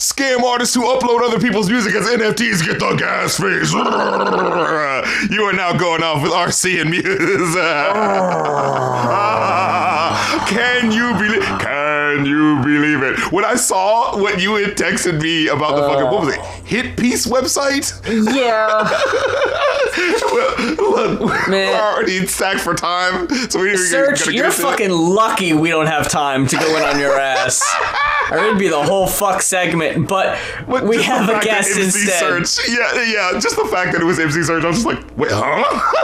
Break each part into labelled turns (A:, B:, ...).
A: scam artists who upload other people's music as NFTs get the gas fees. You are now going off with RC and Muse. Can you believe it? When I saw what you had texted me about the fucking, what was it, Hit Piece website?
B: Yeah.
A: Look, we're already stacked for time, so we
B: Serge, you're fucking lucky we don't have time to go in on your ass. Or it'd be the whole fuck segment, but we have a guest instead.
A: Search. Yeah, just the fact that it was MC Search, I was just like, wait, huh?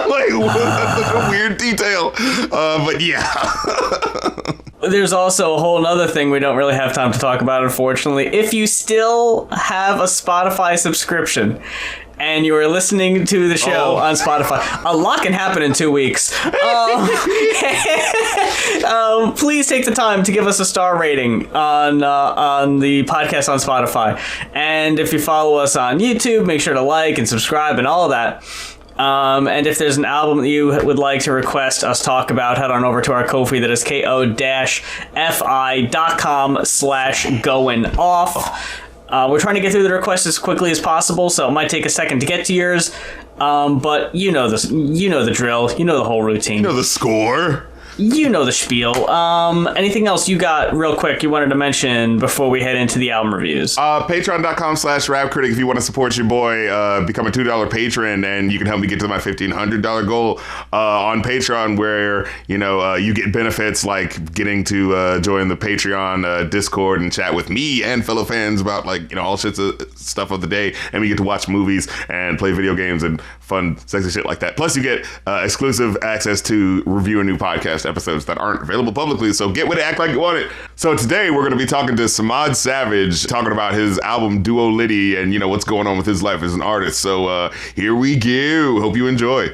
A: Like, what a weird detail. But yeah.
B: There's also a whole other thing we don't really have time to talk about, unfortunately. If you still have a Spotify subscription and you are listening to the show on Spotify, a lot can happen in 2 weeks. Please take the time to give us a star rating on the podcast on Spotify. And if you follow us on YouTube, make sure to like and subscribe and all of that. And if there's an album that you would like to request us talk about, head on over to our Ko-fi. That is ko-fi.com/goinoff. We're trying to get through the requests as quickly as possible, so it might take a second to get to yours. But you know this, you know the drill, you know the whole routine.
A: You know the score.
B: You know the spiel. Anything else you got real quick you wanted to mention before we head into the album reviews?
A: Patreon.com/rapcritic if you want to support your boy. Become a $2 patron and you can help me get to my $1,500 goal on Patreon, where you get benefits like getting to join the Patreon Discord and chat with me and fellow fans about all shits of stuff of the day, and we get to watch movies and play video games and fun sexy shit like that. Plus you get exclusive access to reviewing new podcast episodes that aren't available publicly, so get with it, act like you want it. So today we're going to be talking to Samad Savage, talking about his album Duo Liddy and what's going on with his life as an artist. So here we go. Hope you enjoy.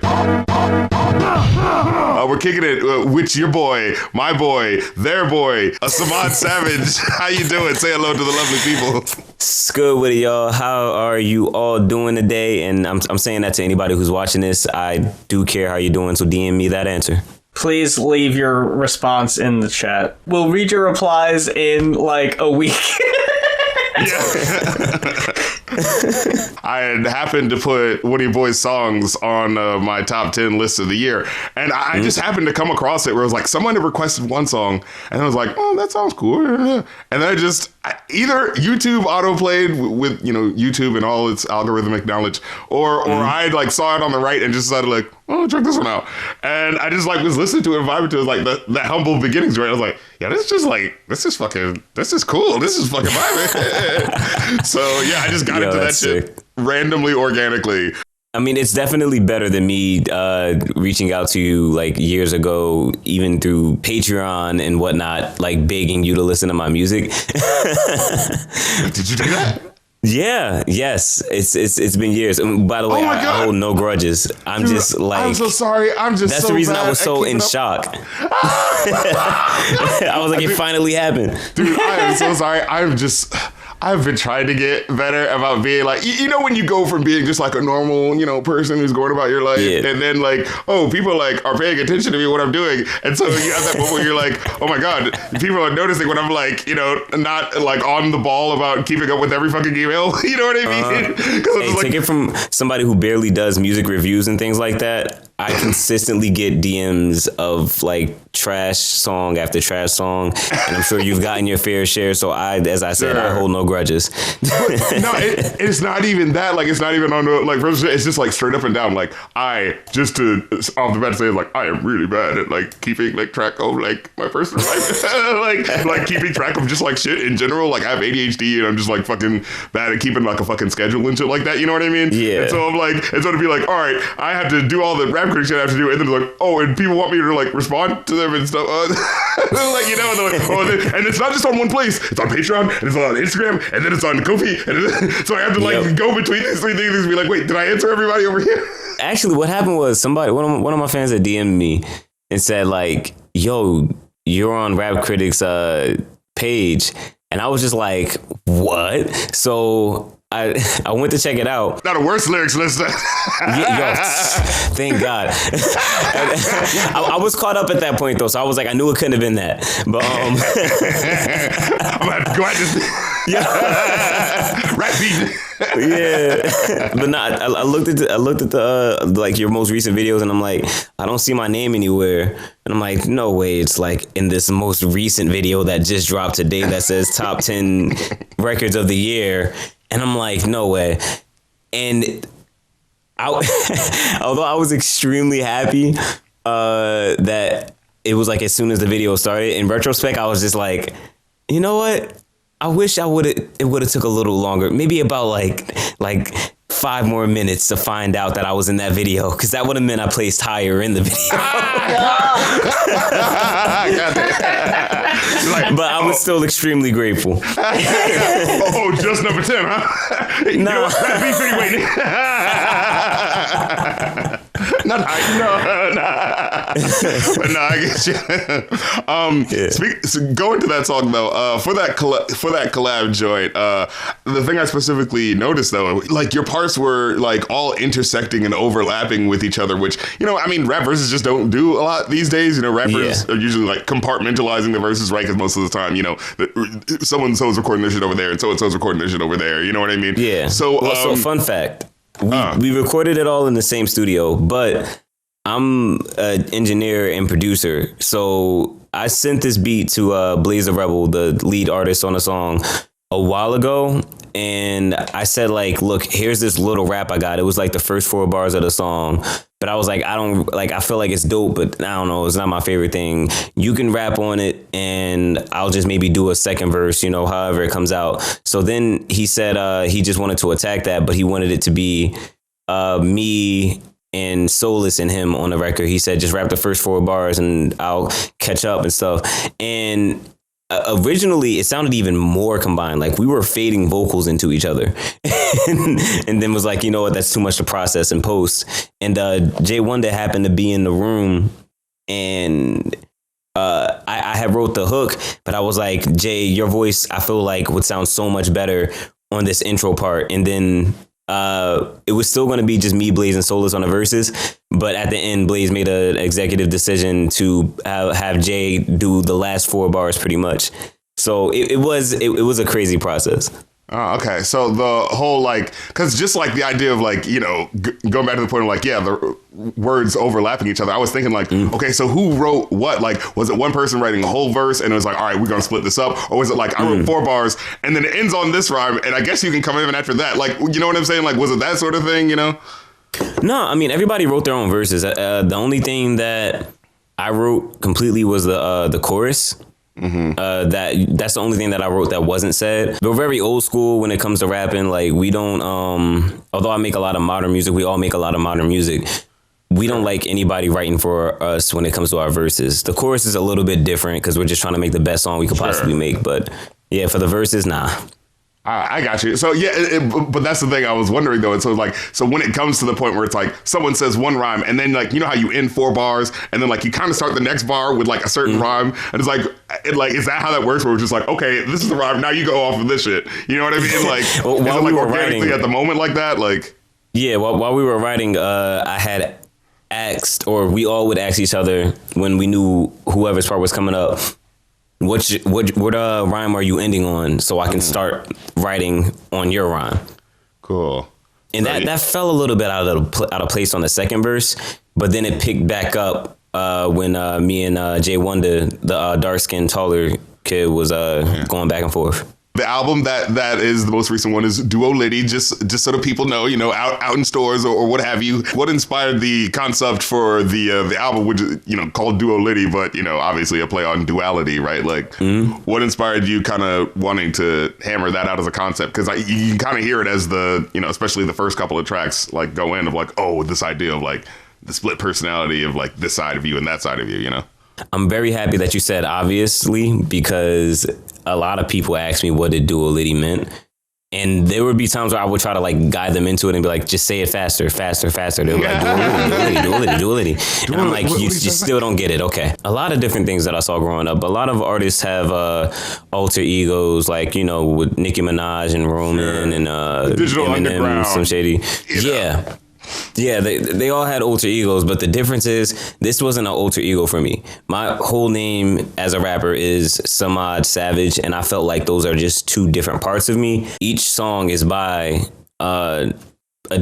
A: We're kicking it with your boy, my boy, their boy, Samad Savage. How you doing? Say hello to the lovely people.
C: It's good with it, y'all. How are you all doing today? And I'm saying that to anybody who's watching this. I do care how you're doing, so DM me that answer.
B: Please leave your response in the chat. We'll read your replies in a week.
A: I had happened to put one of your boys' songs on my top 10 list of the year, and I just happened to come across it where it was like someone had requested one song, and I was like, oh, that sounds cool. And then either YouTube autoplayed with YouTube and all its algorithmic knowledge, or I saw it on the right and just decided oh, check this one out. And I just was listening to it and vibing to it, that humble beginnings, right? I was like, yeah, this is cool. This is fucking vibing. So yeah, I just got into that shit randomly, organically.
C: I mean, it's definitely better than me reaching out to you years ago, even through Patreon and whatnot, begging you to listen to my music.
A: Did you do that?
C: Yeah, yes. It's been years. By the way, I hold no grudges. I'm just
A: I'm so sorry.
C: That's the reason I was so in shock. I was like, it finally happened.
A: Dude, I am so sorry. I've been trying to get better about being when you go from being just a normal, person who's going about your life, and then people are paying attention to me what I'm doing, and so you have that moment where you're oh my god, people are noticing when I'm not on the ball about keeping up with every fucking email. You know what I mean?
C: Take it from somebody who barely does music reviews and things like that. I consistently get DMs of trash song after trash song, and I'm sure you've gotten your fair share. So as I said, I hold no grudges.
A: No, it's not even that. It's not even on the it's just straight up and down. I just to off the bat say I am really bad at keeping track of my personal life, keeping track of just shit in general. I have ADHD and I'm just fucking bad at keeping a fucking schedule and shit like that. You know what I mean?
C: Yeah.
A: And so I'm and so to be all right, I have to do all the rap critic shit I have to do, and then and people want me to respond to them and stuff. And it's not just on one place. It's on Patreon, and it's on Instagram, and then it's on Ko-fi, and so I have to go between these three things and be wait, did I answer everybody over here?
C: Actually, what happened was one of my fans that DM'd me and said yo, you're on Rap Critic's page, and I was just what? So I went to check it out.
A: Not a worse lyrics list.
C: Thank God. I was caught up at that point though, so I was I knew it couldn't have been that. But
A: I'm glad to.
C: Yeah, but not. I looked at the like your most recent videos, and I'm like, I don't see my name anywhere, and I'm like, no way, it's like in this most recent video that just dropped today that says top 10 records of the year, and I'm like, no way, and although I was extremely happy that it was like as soon as the video started. In retrospect, I was just like, you know what? I wish it would have took a little longer, maybe about like 5 more minutes to find out that I was in that video, because that would have meant I placed higher in the video. But I was still extremely grateful.
A: Just number 10, huh?
C: No.
A: You know what? That beat pretty waiting. Not but no, I get you. So going to that song though, for that collab joint, the thing I specifically noticed though, like your parts were like all intersecting and overlapping with each other, which, you know, I mean, rap verses just don't do a lot these days. You know, rappers are usually like compartmentalizing the verses, right? Because most of the time, you know, so and so's recording this shit over there, and so and so's recording this shit over there. You know what I mean? Yeah. So,
C: so fun fact. We recorded it all in the same studio, but I'm an engineer and producer. So I sent this beat to Blaze the Rebel, the lead artist on the song, a while ago. And I said, like, look, here's this little rap I got. It was like the first 4 bars of the song. But I was like, I feel like it's dope, but I don't know, it's not my favorite thing. You can rap on it and I'll just maybe do a second verse, you know, however it comes out. So then he said he just wanted to attack that, but he wanted it to be me and Solus and him on the record. He said, just rap the first 4 bars and I'll catch up and stuff. And originally it sounded even more combined, like we were fading vocals into each other. and then was like, you know what, that's too much to process and post. And Jay Wonder happened to be in the room, and I had wrote the hook, but I was like, Jay, your voice I feel like would sound so much better on this intro part. And then it was still going to be just me, Blaze, and Solus on the verses. But at the end, Blaze made an executive decision to have Jay do the last 4 bars pretty much. So it was a crazy process.
A: Oh, okay. So the whole, like, because just like the idea of, like, you know, going back to the point of, like, yeah, the words overlapping each other, I was thinking, like, okay, so who wrote what? Like, was it one person writing a whole verse and it was like, all right, we're going to split this up? Or was it like, I wrote 4 bars and then it ends on this rhyme and I guess you can come in after that? Like, you know what I'm saying? Like, was it that sort of thing, you know?
C: No, I mean, everybody wrote their own verses. The only thing that I wrote completely was the chorus. Mm-hmm. That's the only thing that I wrote that wasn't said. We're very old school when it comes to rapping. Like, we don't, although I make a lot of modern music, we all make a lot of modern music. We don't like anybody writing for us when it comes to our verses. The chorus is a little bit different because we're just trying to make the best song we could possibly make. But yeah, for the verses, nah.
A: I got you. So yeah, but that's the thing I was wondering though. And so like, so when it comes to the point where it's like someone says one rhyme and then like, you know how you end 4 bars and then like you kind of start the next bar with like a certain rhyme, and it's like, is that how that works? Where it's just like, okay, this is the rhyme, now you go off of this shit. You know what I mean? Like,
C: well, while we were writing
A: at the moment like that, like.
C: Yeah, while we were writing, I had asked, or we all would ask each other when we knew whoever's part was coming up, what rhyme are you ending on, so I can start writing on your rhyme.
A: Cool.
C: And so, that fell a little bit out of place on the second verse, but then it picked back up when me and Jay Wonder, the dark skinned taller kid, was going back and forth.
A: The album that is the most recent one is Duo Litty, just so that people know, you know, out in stores or what have you. What inspired the concept for the album, which is, you know, called Duo Litty, but, you know, obviously a play on duality, right? Like, what inspired you kind of wanting to hammer that out as a concept? Because you can kind of hear it as the, you know, especially the first couple of tracks, like, go in of like, oh, this idea of like the split personality of like this side of you and that side of you, you know?
C: I'm very happy that you said obviously, because a lot of people ask me what did Duo Litty meant. And there would be times where I would try to like guide them into it and be like, just say it faster, faster, faster. They were like, Duo Litty. And I'm like, you still don't get it. Okay. A lot of different things that I saw growing up. A lot of artists have alter egos, like, you know, with Nicki Minaj and Roman and
A: Digital
C: Eminem,
A: Underground.
C: some shady. Yeah. Yeah, they all had alter egos, but the difference is this wasn't an alter ego for me. My whole name as a rapper is Samad Savage, and I felt like those are just two different parts of me. Each song is by a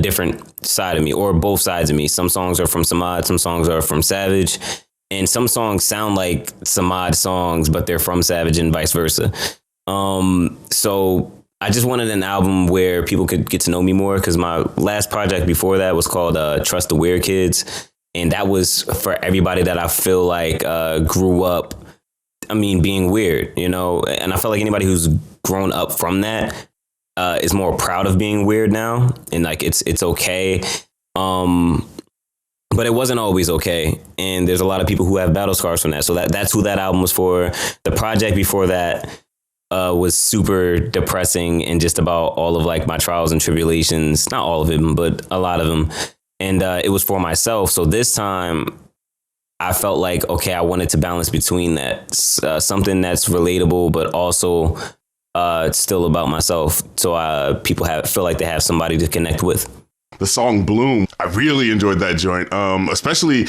C: different side of me, or both sides of me. Some songs are from Samad, some songs are from Savage, and some songs sound like Samad songs, but they're from Savage and vice versa. So I just wanted an album where people could get to know me more, because my last project before that was called Trust the Weird Kids. And that was for everybody that I feel like grew up, being weird, you know? And I feel like anybody who's grown up from that is more proud of being weird now. And like, it's okay. But it wasn't always okay. And there's a lot of people who have battle scars from that. So that's who that album was for. The project before that was super depressing and just about all of like my trials and tribulations. Not all of them, but a lot of them. And it was for myself. So this time I felt like, okay, I wanted to balance between that. Something that's relatable, but also it's still about myself. So people feel like they have somebody to connect with.
A: The song Bloom, I really enjoyed that joint. Especially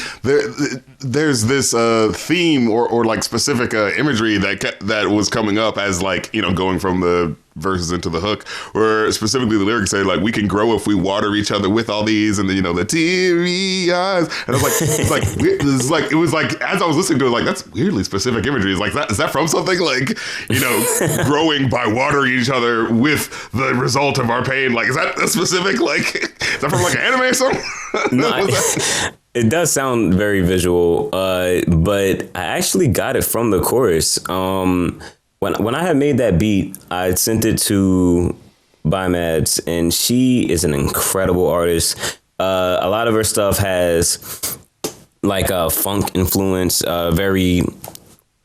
A: there's this theme or like specific imagery that was coming up as like, you know, going from the verses into the hook, where specifically the lyrics say like, we can grow if we water each other with all these, and then, you know, the teary eyes. And I was like, it was like as I was listening to it, like, that's weirdly specific imagery. It's like, is that from something like, you know, growing by watering each other with the result of our pain? Like, is that a specific, like, is that from like an anime or something?
C: No, it does sound very visual, but I actually got it from the chorus. When I had made that beat, I sent it to Bimads, and she is an incredible artist. A lot of her stuff has like a funk influence, very,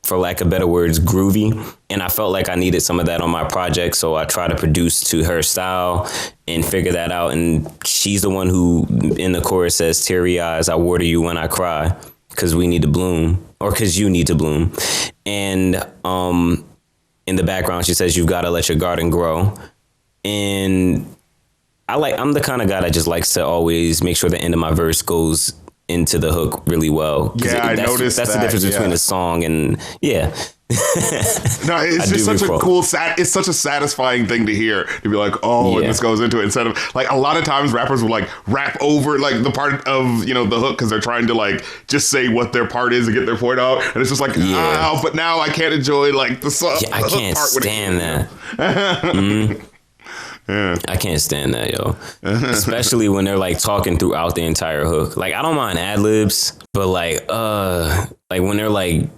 C: for lack of better words, groovy. And I felt like I needed some of that on my project, so I try to produce to her style and figure that out. And she's the one who, in the chorus, says, "Teary eyes, I water you when I cry, because we need to bloom, or because you need to bloom." And in the background, she says, "You've got to let your garden grow." And I'm the kind of guy that just likes to always make sure the end of my verse goes into the hook really well.
A: Yeah, I noticed
C: that's the difference between a song and
A: No, it's just such a cool, it's such a satisfying thing to hear, to be like, oh, and this goes into it, instead of like, a lot of times rappers will like rap over like the part of, you know, the hook, because they're trying to like just say what their part is and get their point out, and it's just like, but now I can't enjoy like the song.
C: Yeah, I can't stand that. Mm-hmm. Yeah. I can't stand that, yo. Especially when they're like talking throughout the entire hook. Like, I don't mind ad-libs, but like when they're like,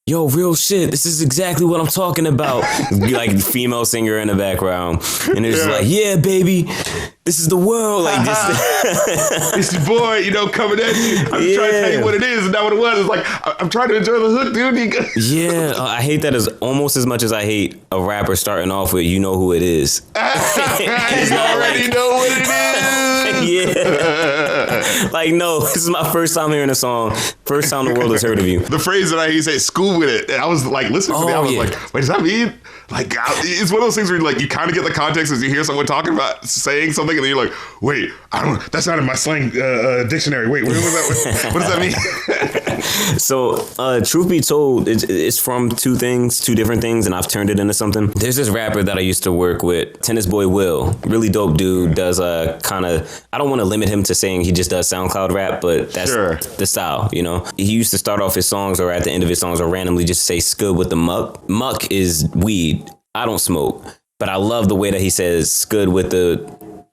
C: "Yo, real shit, this is exactly what I'm talking about." Like, female singer in the background, and it's like, "Yeah, baby, this is the world." Like,
A: it's your boy, you know, coming at you. I'm trying to tell you what it is, and not what it was. It's like, I'm trying to enjoy the hook, dude.
C: I hate that as almost as much as I hate a rapper starting off with, "You know who it is."
A: You already know what it
C: is. Like, no, this is my first time hearing a song. First time the world has heard of you.
A: The phrase that I hear say, "School with it." And I was like, listening to the album, I was like, wait, does that mean? Like, it's one of those things where like, you kind of get the context as you hear someone talking about saying something, and then you're like, wait, that's not in my slang dictionary. Wait, what does that mean?
C: So, truth be told, it's from two different things, and I've turned it into something. There's this rapper that I used to work with, Tennis Boy Will, really dope dude, does a kind of, I don't want to limit him to saying he just does SoundCloud rap, but that's the style, you know? He used to start off his songs, or at the end of his songs, or randomly just say "scud" with the muck. Muck is weed. I don't smoke, but I love the way that he says "scud" with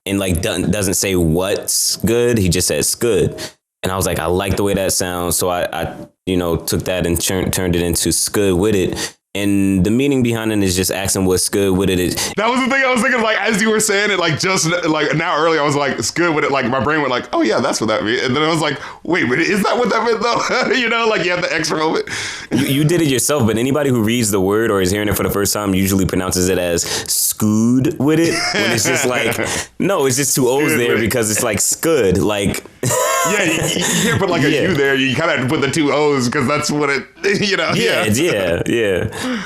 C: and like doesn't say what's good. He just says "scud." And I was like, I like the way that sounds. So I took that and turned it into "scud" with it. And the meaning behind it is just asking what's good with it.
A: That was the thing I was thinking, like, as you were saying it, like, just like now earlier, I was like, "It's good with it." Like, my brain went like, "Oh yeah, that's what that means." And then I was like, wait, but is that what that meant though? You know, like, you have the extra moment.
C: You did it yourself, but anybody who reads the word or is hearing it for the first time usually pronounces it as "scud" with it. When it's just like, no, it's just two O's there because it's like "scud." Like,
A: yeah, you can't put like a U there. You kind of have to put the two O's because that's what it, you know.
C: Yeah.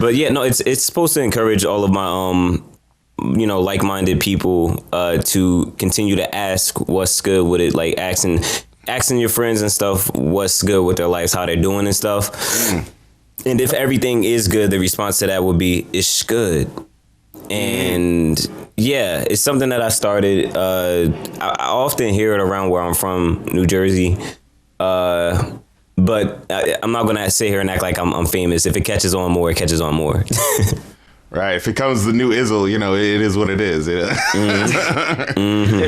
C: But yeah, no, it's supposed to encourage all of like-minded people to continue to ask what's good with it, like asking your friends and stuff what's good with their lives, how they're doing and stuff. And if everything is good, the response to that would be, it's good. And yeah, it's something that I started. I often hear it around where I'm from, New Jersey. But I'm not gonna sit here and act like I'm famous. If it catches on more, it catches on more.
A: Right. If it becomes the new Izzle, it is what it is.
B: If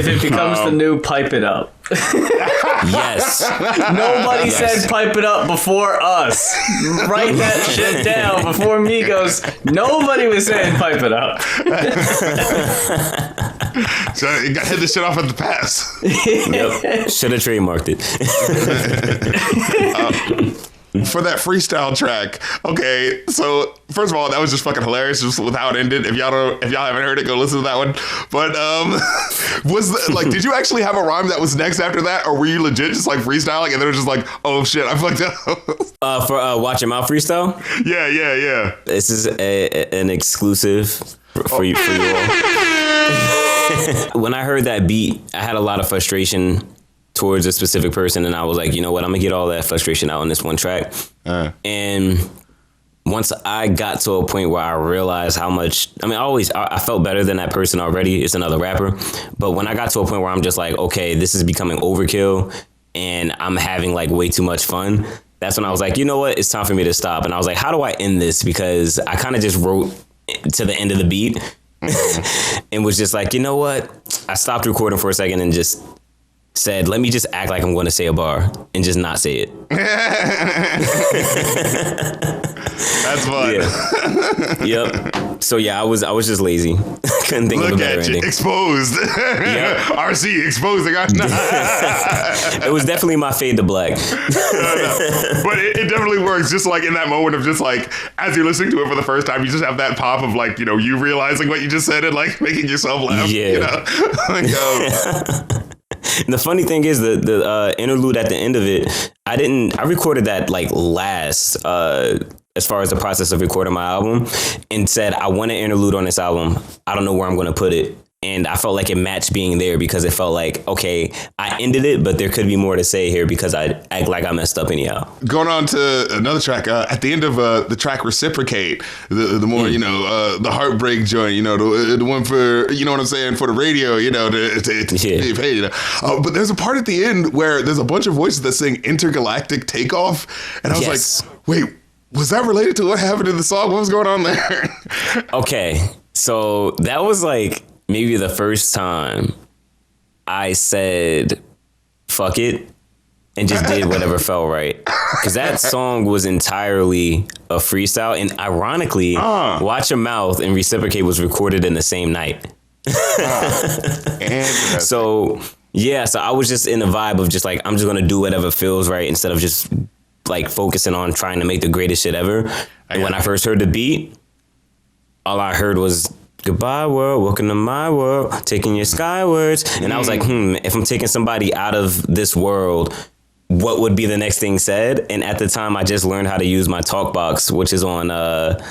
B: it becomes the new Pipe It Up.
C: Yes.
B: Nobody said Pipe It Up before us. Write that shit down before Migos. Nobody was saying Pipe It Up.
A: So you got to hit this shit off at the pass.
C: Yep. Should have trademarked it.
A: For that freestyle track, okay, so first of all, that was just fucking hilarious, just with how it ended. If y'all haven't heard it, go listen to that one. But did you actually have a rhyme that was next after that, or were you legit just like freestyling and then it was just like, oh shit, I fucked up?
C: For Watch Your Mouth freestyle?
A: Yeah.
C: This is an exclusive for you all. When I heard that beat, I had a lot of frustration towards a specific person, and I was like, you know what, I'm gonna get all that frustration out on this one track. And once I got to a point where I realized how much, I felt better than that person already. It's another rapper. But when I got to a point where I'm just like, okay, this is becoming overkill and I'm having like way too much fun, that's when I was like, you know what, it's time for me to stop. And I was like, how do I end this? Because I kind of just wrote to the end of the beat and was just like, you know what, I stopped recording for a second and just said, let me just act like I'm going to say a bar and just not say it.
A: That's fun.
C: Yeah. Yep. So yeah, I was just lazy. Couldn't think of a better ending.
A: Exposed. Yep. RC exposing.
C: It was definitely my fade to black.
A: But it definitely works. Just like in that moment of just like, as you're listening to it for the first time, you just have that pop of like, you realizing what you just said and like making yourself laugh.
C: Yeah. And the funny thing is the interlude at the end of it, I recorded that like last, as far as the process of recording my album, and said, I want an interlude on this album. I don't know where I'm going to put it. And I felt like it matched being there because it felt like, okay, I ended it, but there could be more to say here because I act like I messed up anyhow.
A: Going on to another track, at the end of the track Reciprocate, the more, the heartbreak joint, the one for, you know what I'm saying, for the radio, but there's a part at the end where there's a bunch of voices that sing Intergalactic Takeoff. And I was like, wait, was that related to what happened in the song? What was going on there?
C: Okay, so that was like maybe the first time I said, fuck it, and just did whatever felt right. Because that song was entirely a freestyle. And ironically, Watch Your Mouth and Reciprocate was recorded in the same night. So I was just in the vibe of just like, I'm just going to do whatever feels right instead of just like focusing on trying to make the greatest shit ever. And when I first heard the beat, all I heard was, goodbye world, welcome to my world, taking you skywards. And I was like, if I'm taking somebody out of this world, what would be the next thing said? And at the time, I just learned how to use my talk box, which is on the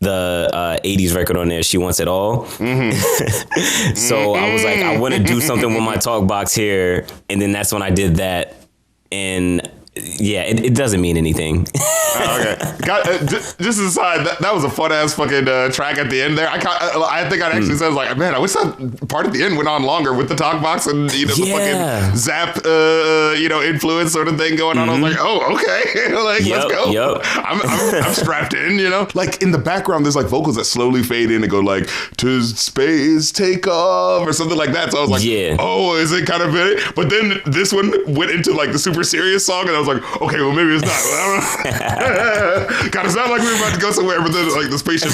C: 80s record on there, She Wants It All. So I was like, I want to do something with my talk box here. And then that's when I did that. And yeah, it doesn't mean anything.
A: Okay. Just as a side, that was a fun ass fucking track at the end there. I think I actually said like, man, I wish that part at the end went on longer with the talk box and the fucking Zap influence sort of thing going on. I was like, oh, okay, like let's go. Yep. I'm strapped in, Like in the background, there's like vocals that slowly fade in and go like, to space take off or something like that. So I was like, oh, is it kind of it? But then this one went into like the super serious song, and I was like, okay, well maybe it's not. I don't know. Kind of sound like we were about to go somewhere, but then like the spaceship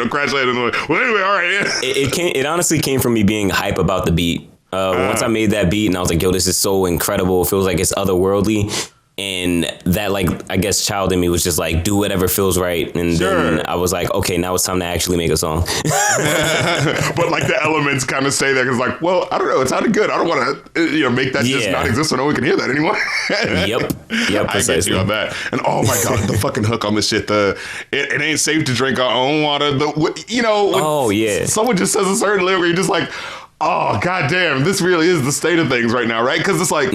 A: crash landed. Well, anyway, all right.
C: It honestly came from me being hype about the beat. Once I made that beat and I was like, yo, this is so incredible. It feels like it's otherworldly. And that, like, I guess child in me was just like, do whatever feels right. And then I was like, okay, now it's time to actually make a song.
A: But like the elements kind of stay there because like, well, I don't know, it sounded good. I don't want to, make that just not exist so no one can hear that anymore.
C: Yep, precisely.
A: I get you on that. And oh my God, the fucking hook on this shit, it ain't safe to drink our own water. Someone just says a certain lyric where you're just like, oh, goddamn, this really is the state of things right now, right? Because it's like,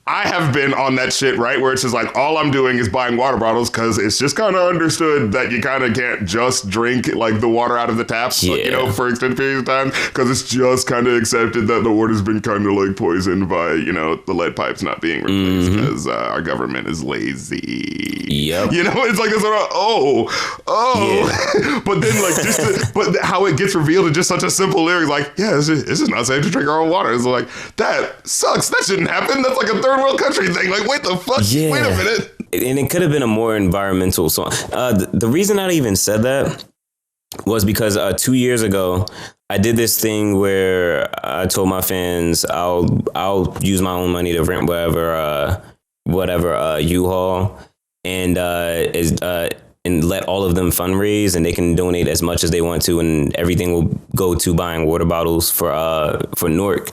A: I have been on that shit, right? Where it's just like, all I'm doing is buying water bottles because it's just kind of understood that you kind of can't just drink like the water out of the tap, for extended periods of time. Because it's just kind of accepted that the water's been kind of like poisoned by, the lead pipes not being replaced because our government is lazy.
C: Yep.
A: It's like this, But then like, but how it gets revealed in just such a simple lyric, like, yeah, it's just not safe to drink our own water. It's like, that sucks. That shouldn't happen. That's like a third world country thing. Like, wait the fuck? Yeah. Wait a minute.
C: And it could have been a more environmental song. The reason I even said that was because 2 years ago, I did this thing where I told my fans I'll use my own money to rent whatever U-Haul and let all of them fundraise, and they can donate as much as they want to, and everything will go to buying water bottles for Nork.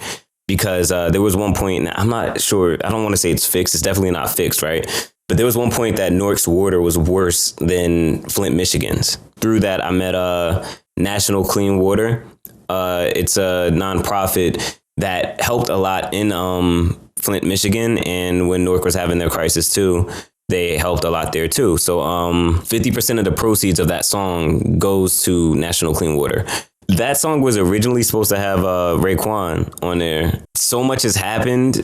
C: Because there was one point, and I'm not sure, I don't want to say it's fixed. It's definitely not fixed, right? But there was one point that Nork's water was worse than Flint, Michigan's. Through that, I met National Clean Water. It's a nonprofit that helped a lot in Flint, Michigan. And when Nork was having their crisis too, they helped a lot there too. So 50% of the proceeds of that song goes to National Clean Water. That song was originally supposed to have Raekwon on there. So much has happened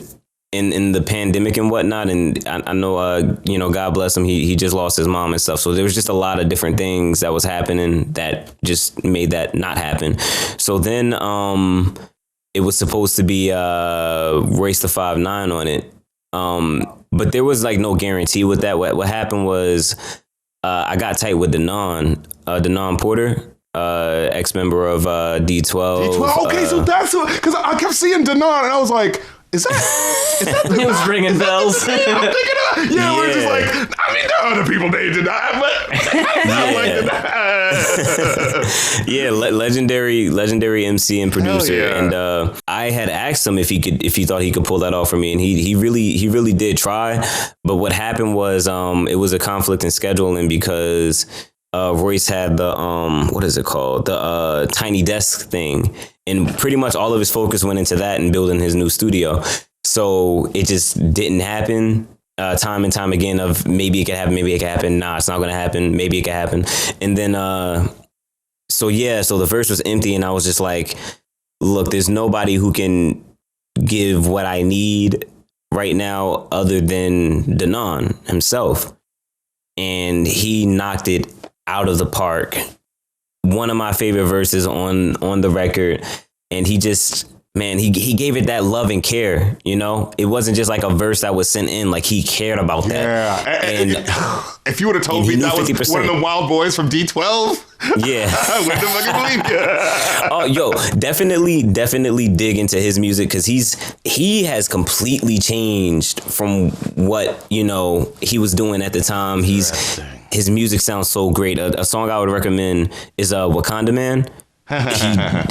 C: in the pandemic and whatnot. And I know, God bless him, he just lost his mom and stuff. So there was just a lot of different things that was happening that just made that not happen. So then it was supposed to be Race the 5'9" on it. But there was like no guarantee with that. What happened was I got tight with Denon Porter. Ex-member of D12.
A: Okay, so that's because I kept seeing Denon and I was like, is that
B: it was ringing bells.
A: I'm thinking of, we're just like, I mean, there are other people named Denon, but I like Denon.
C: Yeah, legendary MC and producer.
A: Yeah.
C: And I had asked him if he thought he could pull that off for me, and he really did try. But what happened was it was a conflict in scheduling because Royce had the what is it called? The tiny desk thing. And pretty much all of his focus went into that and building his new studio. So it just didn't happen time and time again of maybe it could happen. Nah, it's not going to happen. Maybe it could happen. And then, so the verse was empty and I was just like, look, there's nobody who can give what I need right now other than Denon himself. And he knocked it out of the park. One of my favorite verses on the record, and he just, man, he gave it that love and care, It wasn't just like a verse that was sent in, like he cared about that.
A: Yeah. And if you would have told me that 50%. Was one of the wild boys from D12,
C: yeah,
A: I wouldn't have fucking believed you.
C: Oh, yo, definitely dig into his music because he has completely changed from what, he was doing at the time. His music sounds so great. A song I would recommend is Wakanda Man.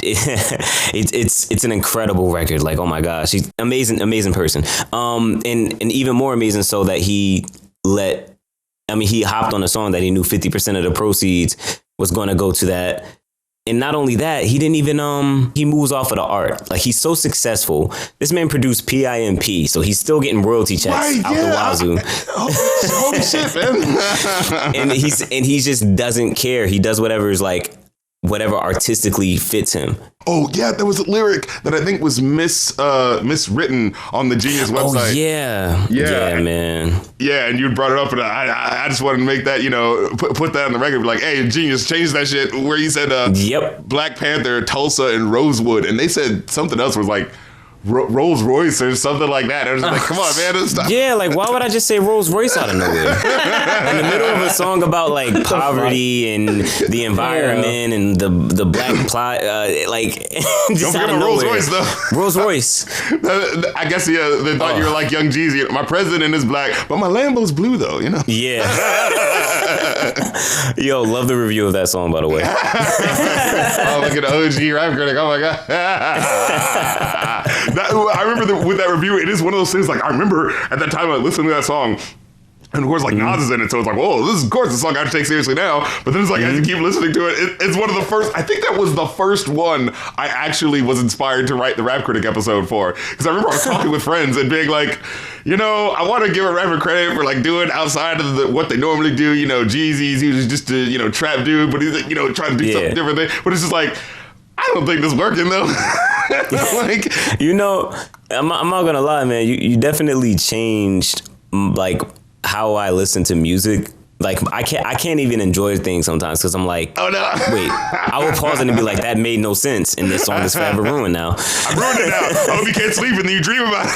C: It's an incredible record. Like, oh my gosh, he's amazing person. And even more amazing so that he hopped on a song that he knew 50% of the proceeds was going to go to that. And not only that, he didn't even, he moves off of the art. Like, he's so successful. This man produced PIMP, so he's still getting royalty checks out the wazoo.
A: Holy shit, man.
C: and he just doesn't care. He does whatever artistically fits him.
A: Oh, yeah, there was a lyric that I think was miswritten on the Genius website.
C: Oh, yeah. Yeah, man.
A: Yeah, and you brought it up, and I just wanted to make that, put that on the record. Be like, hey, Genius, change that shit where you said
C: yep.
A: Black Panther, Tulsa, and Rosewood. And they said something else was like, Rolls Royce or something like that. I was like, come on, man. Stop.
C: Yeah, like why would I just say Rolls Royce out of nowhere? In the middle of a song about like poverty and the environment and the black plot, like just
A: Don't forget about Rolls Royce though.
C: Rolls Royce.
A: I guess they thought you were like Young Jeezy. My president is black, but my Lambo's blue though. You know.
C: Yeah. Yo, love the review of that song, by the way.
A: Oh, look at the OG rap critic. Oh my god. I remember with that review, it is one of those things. Like I remember at that time I listened to that song. And of course, like Nas is in it, so it's like, whoa, this is of course the song I have to take seriously now. But then it's like, as you keep listening to it, it's one of the first. I think that was the first one I actually was inspired to write the Rap Critic episode for, because I remember I was talking with friends and being like, you know, I want to give a rapper credit for like doing outside of what they normally do. You know, Jeezy's he was just a trap dude, but he's trying to do something different. But it's just like, I don't think this working though. Like,
C: I'm not gonna lie, man. You definitely changed like how I listen to music. Like I can't even enjoy things sometimes because I'm like,
A: oh no,
C: wait. I will pause it and be like, that made no sense, and this song is forever ruined now.
A: I ruined it now. I hope you can't sleep and then you dream about it.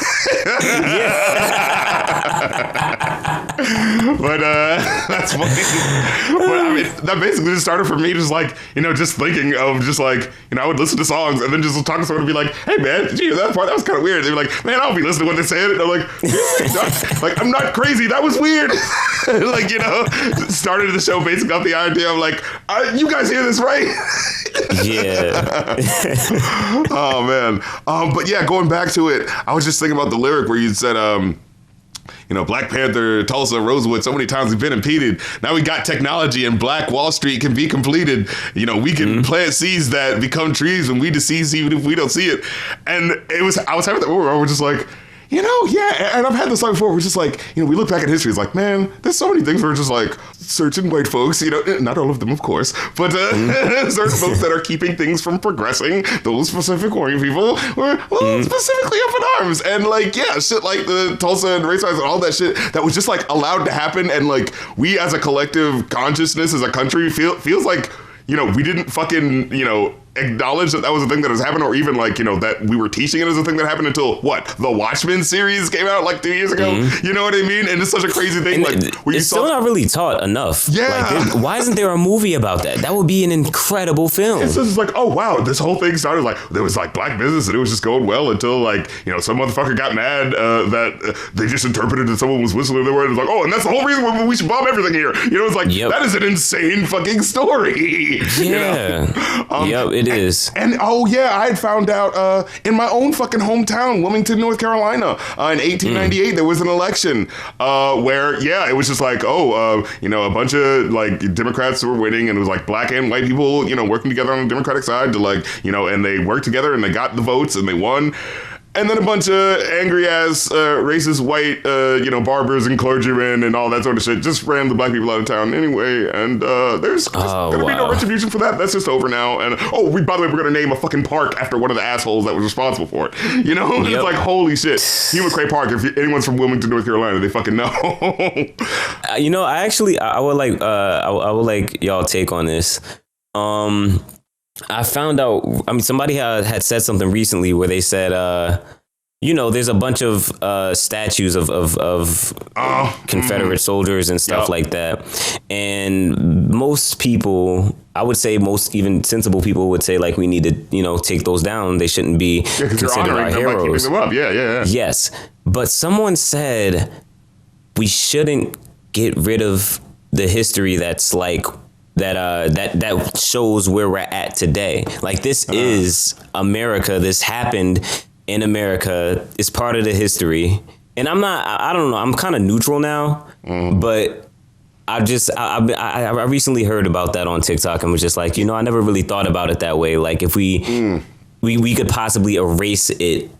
A: But that's funny. But I mean, that basically just started for me, just like just thinking of just like I would listen to songs and then just talk to someone and be like, hey man, did you hear that part? That was kind of weird. They'd be like, man, I'll be listening to what they said. And I'm like, like I'm not crazy. That was weird. Like started the show basically off the idea of like, you guys hear this, right?
C: Yeah.
A: Oh man. But yeah, going back to it, I was just thinking about the lyric where you said, Black Panther, Tulsa, Rosewood, so many times we've been impeded. Now we got technology and Black Wall Street can be completed. We can plant seeds that become trees when we decease even if we don't see it. And I was having that moment where I was just like, yeah, and I've had this thought before. We're just like, we look back at history. It's like, man, there's so many things where it's just like certain white folks, not all of them, of course, but certain folks that are keeping things from progressing. Those specific white people were specifically up in arms, and like, yeah, shit like the Tulsa and race riots and all that shit that was just like allowed to happen, and like we as a collective consciousness as a country feels like we didn't fucking acknowledge that was a thing that has happened, or even like that we were teaching it as a thing that happened until the Watchmen series came out like 2 years ago. You know what I mean? And it's such a crazy thing.
C: And
A: like where
C: it's still not really taught enough.
A: Yeah.
C: Like, why isn't there a movie about that? That would be an incredible film.
A: It's just like, oh wow, this whole thing started like there was like black business and it was just going well until like some motherfucker got mad that they just interpreted that someone was whistling their word. It was like, oh, and that's the whole reason we should bomb everything here. It's like that is an insane fucking story.
C: Yeah. It is.
A: And oh yeah, I had found out in my own fucking hometown, Wilmington, North Carolina, in 1898, there was an election where it was just like, a bunch of like Democrats were winning, and it was like black and white people, working together on the Democratic side to like, and they worked together and they got the votes and they won. And then a bunch of angry ass racist white barbers and clergymen and all that sort of shit just ran the black people out of town anyway. And there's gonna be no retribution for that. That's just over now. And by the way, we're gonna name a fucking park after one of the assholes that was responsible for it. It's like, holy shit. Hugh McCrae Park. If anyone's from Wilmington, North Carolina, they fucking know.
C: I would like y'all take on this. I found out, somebody had said something recently where they said, there's a bunch of statues of Confederate soldiers and stuff like that. And most people, I would say most even sensible people would say, like, we need to, take those down. They shouldn't be considered our heroes.
A: Them up. Yeah.
C: Yes. But someone said we shouldn't get rid of the history that's like, that shows where we're at today. Like, this is America. This happened in America. It's part of the history. And I don't know. I'm kind of neutral now, but I recently heard about that on TikTok and was just like, I never really thought about it that way. Like, if we could possibly erase it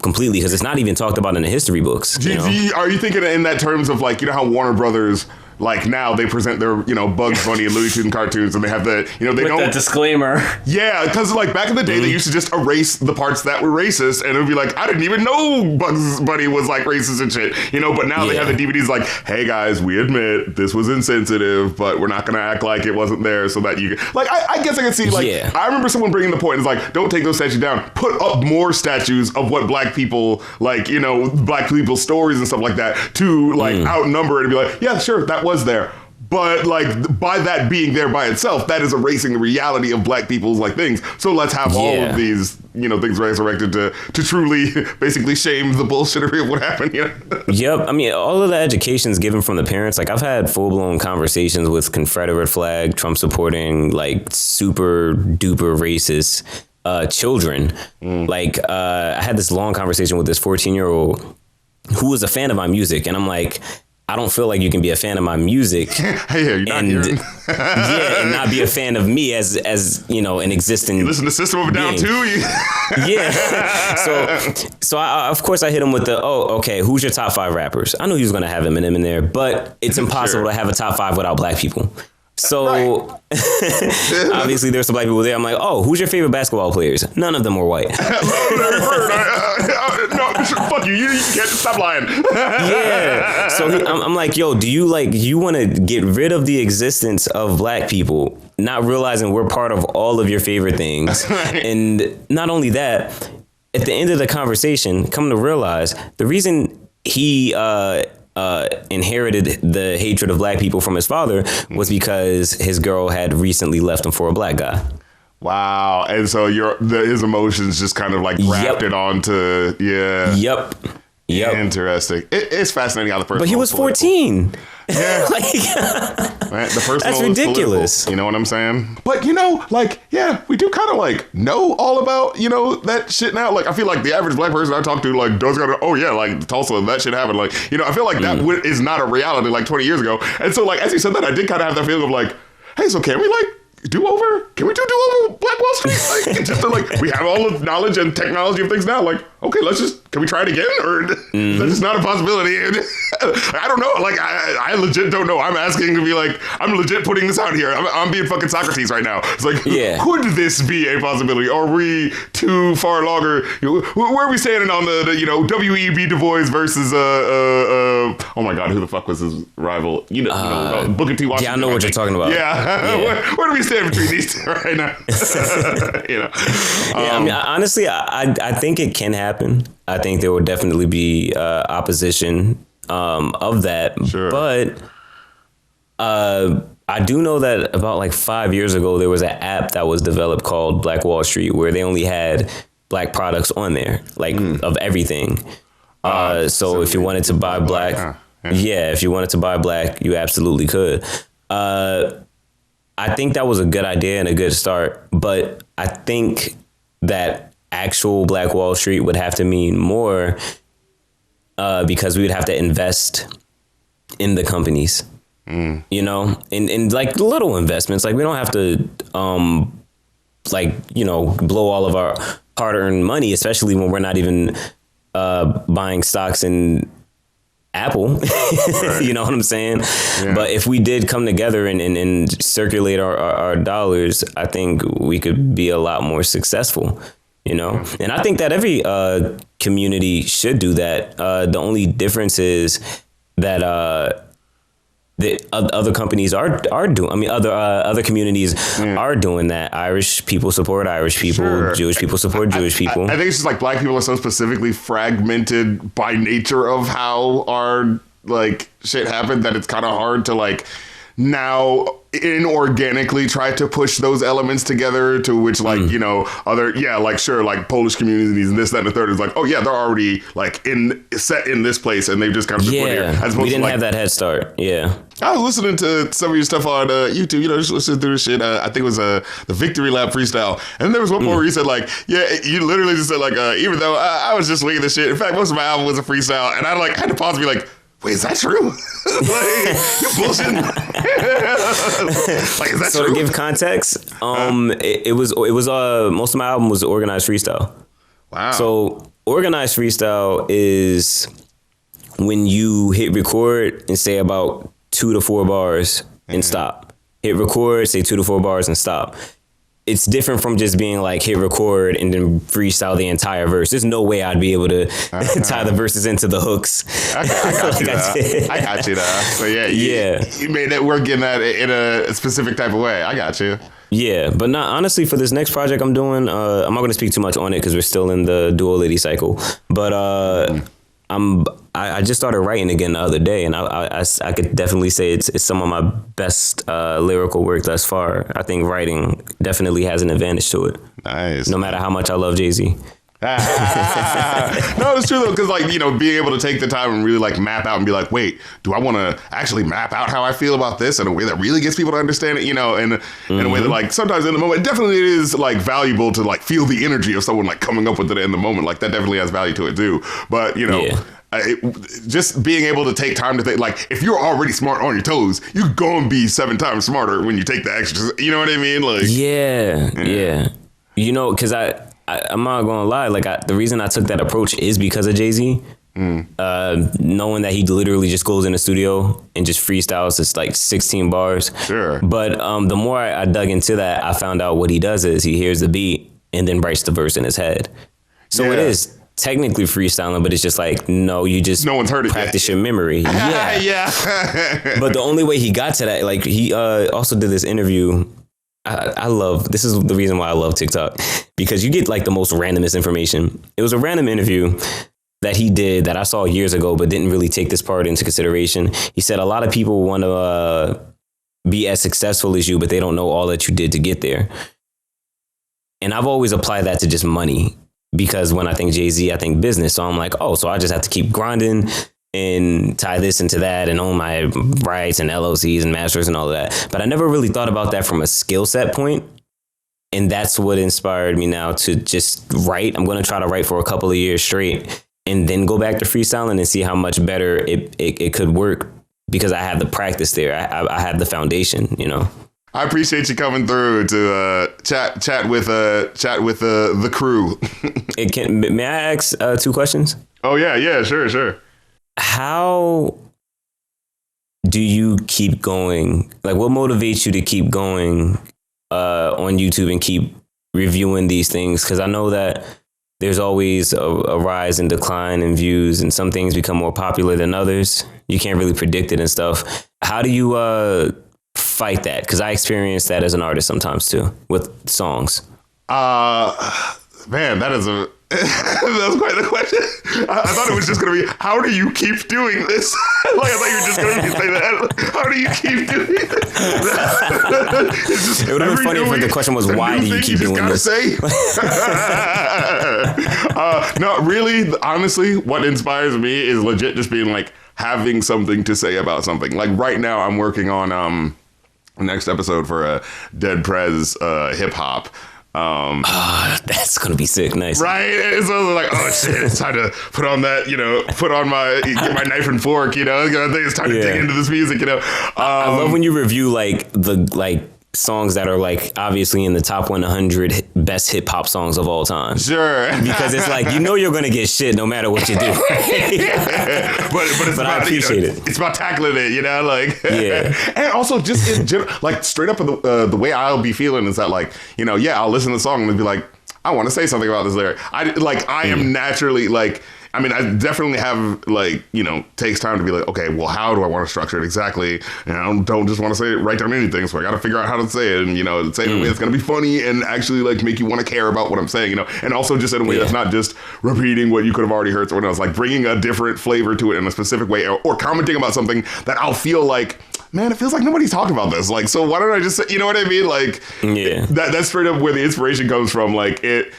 C: completely, because it's not even talked about in the history books.
A: Are you thinking in that terms of like, how Warner Brothers like now they present their, you know, Bugs Bunny and Looney Tunes cartoons, and they have the, you know, they
B: With
A: don't.
B: that disclaimer.
A: Yeah, because like back in the day, they used to just erase the parts that were racist, and it would be like, I didn't even know Bugs Bunny was like racist and shit, you know. But now they have the DVDs like, hey guys, we admit this was insensitive, but we're not gonna act like it wasn't there, so that you like. I guess I can see like, I remember someone bringing the point, it's like, don't take those statues down, put up more statues of what black people like, you know, black people's stories and stuff like that to like outnumber it and be like, yeah, sure, that was there. But like by that being there by itself, that is erasing the reality of black people's like things. So let's have all of these, you know, things resurrected to truly basically shame the bullshittery of what happened. You know?
C: Yep. I mean, all of the education is given from the parents. Like I've had full blown conversations with Confederate flag, Trump supporting, like super duper racist children. Like I had this long conversation with this 14-year-old who was a fan of my music, and I'm like, I don't feel like you can be a fan of my music
A: and
C: and not be a fan of me as you know, an existing.
A: You listen to System of a Down too.
C: So I, of course I hit him with the, okay, who's your top 5 rappers? I knew he was going to have Eminem in there, but it's impossible to have a top 5 without black people. So obviously there's some black people there. I'm like, who's your favorite basketball players? None of them were white.
A: No, fuck you. You can't stop lying.
C: Yeah. So I'm like, yo, do you want to get rid of the existence of black people, not realizing we're part of all of your favorite things? And not only that, at the end of the conversation, come to realize the reason he inherited the hatred of black people from his father was because his girl had recently left him for a black guy.
A: Wow. And so his emotions just kind of like grafted onto,
C: Yep.
A: Interesting. It's fascinating how the person.
C: But he was 14.
A: Yeah. Man, the personal
C: that's ridiculous.
A: You know what I'm saying? But you know, like, yeah, we do kind of like know all about, you know, that shit now. Like, I feel like the average black person I talk to like does go, like Tulsa, that shit happened. Like, you know, I feel like that is not a reality like 20 years ago. And so like, as you said that, I did kind of have that feeling of like, hey, so can we like do over? Can we do over Black Wall Street? Like, just to, like, we have all the knowledge and technology of things now. Like, okay, can we try it again? Or that's just not a possibility. I don't know. Like, I legit don't know. I'm asking to be like, I'm legit putting this out here. I'm being fucking Socrates right now. It's like, could this be a possibility? Or are we too far longer? Where are we standing on the you know, W.E.B. Du Bois versus, oh my God, who the fuck was his rival? You know, Booker T. Washington.
C: Yeah, I know what you're talking about.
A: Yeah. Where do we stand between these two right now? You know?
C: I mean, honestly, I think it can happen. I think there will definitely be opposition of that.
A: Sure.
C: But I do know that about like 5 years ago, there was an app that was developed called Black Wall Street, where they only had black products on there, like of everything. So if you wanted to buy black, if you wanted to buy black, you absolutely could. I think that was a good idea and a good start, but I think that actual Black Wall Street would have to mean more because we would have to invest in the companies, you know, in like little investments. Like we don't have to, like, you know, blow all of our hard-earned money, especially when we're not even buying stocks in Apple. Right. You know what I'm saying? Yeah. But if we did come together and circulate our dollars, I think we could be a lot more successful, you know? And I think that every community should do that. The only difference is that the other companies are doing. I mean, other communities are doing that. Irish people support Irish people. Sure. Jewish people support Jewish people.
A: I think it's just like black people are so specifically fragmented by nature of how our like shit happened that it's kind of hard to like now inorganically try to push those elements together, to which like, you know, other, like sure, like Polish communities and this, that, and the third is like, oh yeah, they're already like set in this place and they've just kind of been put here. As
C: we didn't
A: to, like,
C: have that head start. Yeah.
A: I was listening to some of your stuff on YouTube, you know, just listening through this shit. I think it was the Victory Lap freestyle. And there was one point where you said like, you literally just said like, even though I was just winging this shit. In fact, most of my album was a freestyle. And I like had to pause and be like, wait, is that true? Like, you bullshitting. Like, is that
C: so
A: true?
C: To give context, it was most of my album was organized freestyle.
A: Wow.
C: So organized freestyle is when you hit record and say about 2 to 4 bars and stop. Hit record, say 2 to 4 bars and stop. It's different from just being like hit record and then freestyle the entire verse. There's no way I'd be able to tie the verses into the hooks.
A: I got you though. So you made it work in that in a specific type of way. I got you.
C: Yeah, but not honestly for this next project I'm doing. I'm not going to speak too much on it because we're still in the duality cycle. But I just started writing again the other day, and I could definitely say it's some of my best lyrical work thus far. I think writing definitely has an advantage to it.
A: Nice.
C: No matter how much I love Jay-Z.
A: No, it's true though, because like, you know, being able to take the time and really like map out and be like, wait, do I want to actually map out how I feel about this in a way that really gets people to understand it, you know, and in a way that like sometimes in the moment, it definitely is like valuable to like feel the energy of someone like coming up with it in the moment. Like that definitely has value to it too. But, you know, just being able to take time to think, like if you're already smart on your toes, you're going to be 7 times smarter when you take the extra, you know what I mean? Like,
C: yeah. You know, because I'm not gonna lie. Like the reason I took that approach is because of Jay-Z. Knowing that he literally just goes in the studio and just freestyles, it's like 16 bars.
A: Sure.
C: But the more I dug into that, I found out what he does is he hears the beat and then writes the verse in his head. So it is technically freestyling, but it's just like, no, you just
A: no one's heard it
C: practice
A: yet.
C: your memory.
A: Yeah.
C: But the only way he got to that, like he also did this interview. I love, this is the reason why I love TikTok, because you get like the most randomest information. It was a random interview that he did that I saw years ago, but didn't really take this part into consideration. He said a lot of people want to be as successful as you, but they don't know all that you did to get there. And I've always applied that to just money, because when I think Jay-Z, I think business. So I'm like, oh, so I just have to keep grinding and tie this into that and own my rights and LLCs and masters and all of that. But I never really thought about that from a skill set point. And that's what inspired me now to just write. I'm going to try to write for a couple of years straight and then go back to freestyling and see how much better it could work, because I have the practice there. I have the foundation, you know.
A: I appreciate you coming through to chat with the crew.
C: May I ask 2 questions?
A: Oh, yeah, sure.
C: How do you keep going? Like, what motivates you to keep going on YouTube and keep reviewing these things? Because I know that there's always a rise and decline in views, and some things become more popular than others. You can't really predict it and stuff. How do you fight that? Because I experience that as an artist sometimes too with songs.
A: Man, that is that was quite the question. I thought it was just going to be, how do you keep doing this? Like, I thought you were just going to be saying that. How do you keep doing this?
C: It would have been funny if the question was, why do you keep doing this?
A: No, really, honestly, what inspires me is legit just being like, having something to say about something. Like right now, I'm working on next episode for a Dead Prez hip hop.
C: That's gonna be sick. Nice,
A: right? And so I was like, oh shit, it's time to put on that, you know, get my knife and fork, you know. I think it's time to dig into this music, you know.
C: I love when you review like songs that are like obviously in the top 100 best hip hop songs of all time.
A: Sure,
C: because it's like, you know, you're gonna get shit no matter what you do.
A: but it's about,
C: I appreciate it.
A: It's about tackling it, you know, like and also just in general, like straight up the way I'll be feeling is that, like, you know, I'll listen to the song and be like, I want to say something about this lyric. I am naturally like, I mean, I definitely have, like, you know, takes time to be like, okay, well, how do I want to structure it exactly? And I don't just want to say it, write down anything. So I got to figure out how to say it, and, you know, say it in a way that's going to be funny and actually, like, make you want to care about what I'm saying, you know, and also just in a way that's not just repeating what you could have already heard someone else, like bringing a different flavor to it in a specific way, or commenting about something that I'll feel like, man, it feels like nobody's talked about this. Like, so why don't I just say, you know what I mean? Like, that's straight up where the inspiration comes from. Like, it